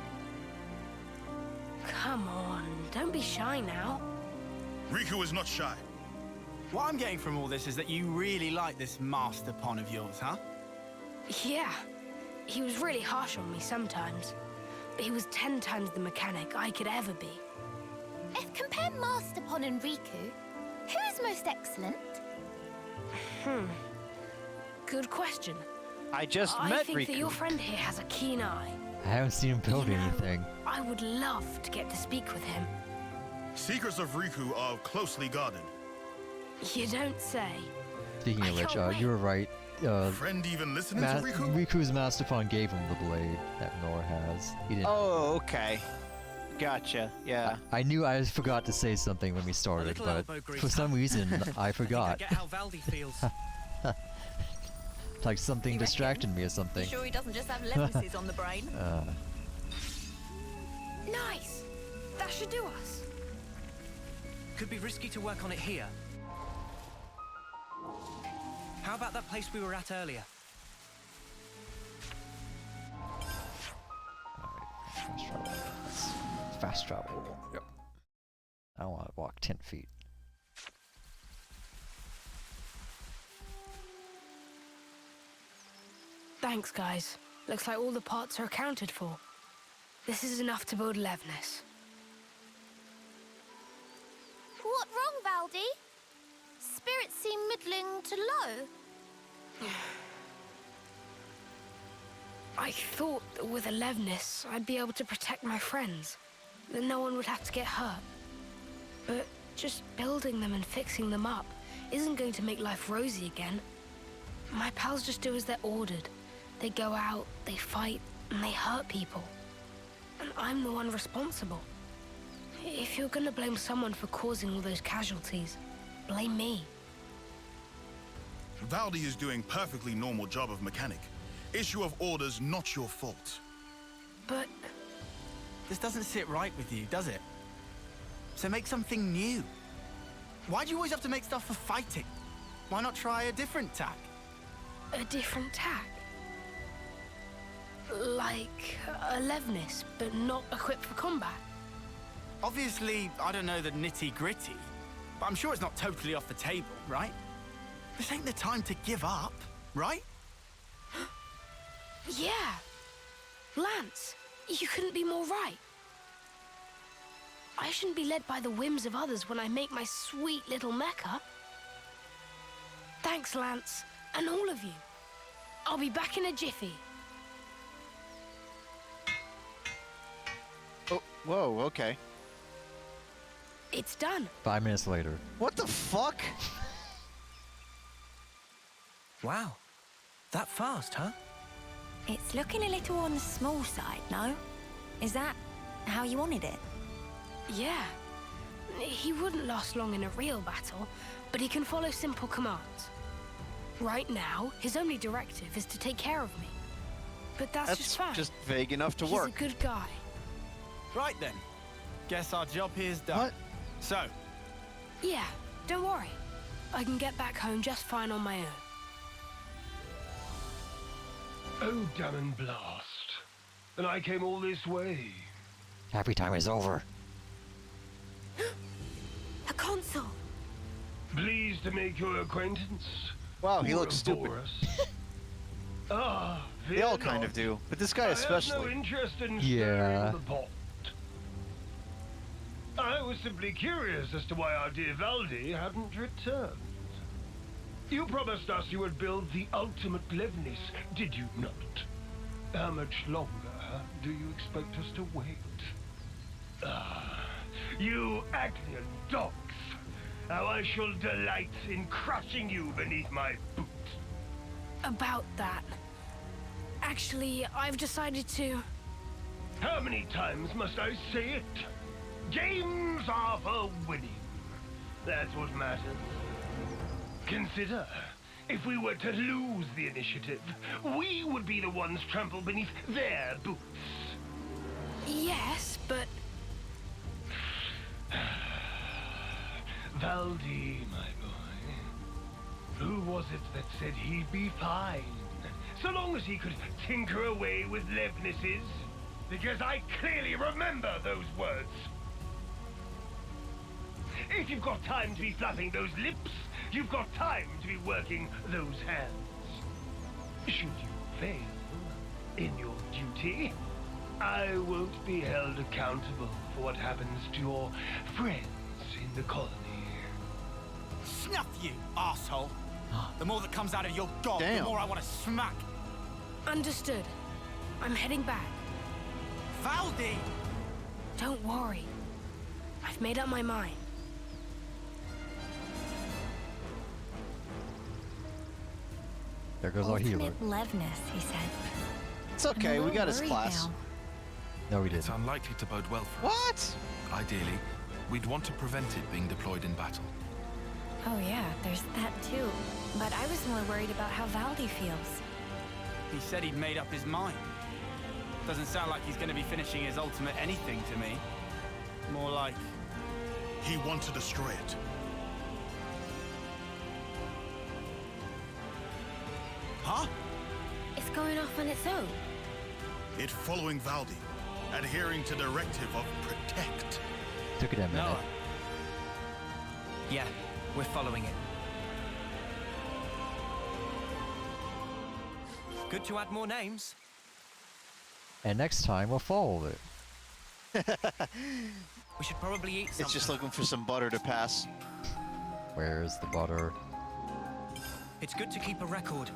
Come on, don't be shy now. Riku is not shy. What I'm getting from all this is that you really like this Master Pond of yours, huh? Yeah. He was really harsh on me sometimes. But he was 10 times the mechanic I could ever be. If compare Master Pond and Riku, who is most excellent? Good question. I just I met think Riku. that your friend here has a keen eye. I haven't seen him build anything. I would love to get to speak with him. Secrets of Riku are closely guarded. You don't say. Speaking of which, you were right. Friend even listening to Riku? Riku's Master Pond gave him the blade that Nor has. He didn't. Oh, okay. Gotcha. Yeah. I knew I forgot to say something when we started, but for some reason I forgot. I get how Valdi feels. Like something distracted me or something. You sure he doesn't just have Levnesses on the brain? Nice. That should do us. Could be risky to work on it here. How about that place we were at earlier? Fast travel. Yep. I don't want to walk 10 feet. Thanks, guys. Looks like all the parts are accounted for. This is enough to build Levnes. What wrong, Valdi? Spirits seem middling to low. I thought that with a Levnes, I'd be able to protect my friends. That no one would have to get hurt. But just building them and fixing them up isn't going to make life rosy again. My pals just do as they're ordered. They go out, they fight, and they hurt people. And I'm the one responsible. If you're gonna blame someone for causing all those casualties, blame me. Valdi is doing perfectly normal job of mechanic. Issue of orders not your fault. But... This doesn't sit right with you, does it? So make something new. Why do you always have to make stuff for fighting? Why not try a different tack? A different tack? Like a Levnes, but not equipped for combat? Obviously, I don't know the nitty-gritty, but I'm sure it's not totally off the table, right? This ain't the time to give up, right? Yeah! Lance, you couldn't be more right. I shouldn't be led by the whims of others when I make my sweet little mecha. Thanks, Lance, and all of you. I'll be back in a jiffy. Oh, whoa, okay. It's done. 5 minutes later. What the fuck? Wow. That fast, huh? It's looking a little on the small side, no? Is that how you wanted it? Yeah. He wouldn't last long in a real battle, but he can follow simple commands. Right now, his only directive is to take care of me. But that's just fine. Just vague enough to work. He's a good guy. Right then. Guess our job here's done. What? So, Yeah, don't worry. I can get back home just fine on my own. Oh, damn and blast. And I came all this way. Happy time is over. A console! Pleased to make your acquaintance. Wow, he looks stupid. They all kind of do, but this guy especially. I have no interest in Yeah. stirring the pot. I was simply curious as to why our dear Valdi hadn't returned. You promised us you would build the ultimate Levnis, did you not? How much longer do you expect us to wait? You Agnian dogs! How I shall delight in crushing you beneath my boot. About that. Actually, I've decided to... How many times must I say it? Games are for winning. That's what matters. Consider, if we were to lose the initiative, we would be the ones trampled beneath their boots. Yes, but... Valdi, my boy. Who was it that said he'd be fine? So long as he could tinker away with Levnis's? Because I clearly remember those words. If you've got time to be fluffing those lips, you've got time to be working those hands. Should you fail in your duty, I won't be held accountable for what happens to your friends in the colony. Snuff you, asshole! The more that comes out of your gob, the more I want to smack. Understood. I'm heading back. Valdi! Don't worry. I've made up my mind. There goes our healer. Ultimate Levnis, he said. It's okay, we got his class. No, we didn't. It's unlikely to bode well for us. What? Ideally, we'd want to prevent it being deployed in battle. Oh yeah, there's that too. But I was more worried about how Valdi feels. He said he'd made up his mind. Doesn't sound like he's going to be finishing his ultimate anything to me. More like... He wants to destroy it. Huh? It's going off on its own. It following Valdi, adhering to directive of protect. Took it a minute. No. Yeah, we're following it. Good to add more names. And next time we'll follow it. We should probably eat something. It's just looking for some butter to pass. Where's the butter? It's good to keep a record.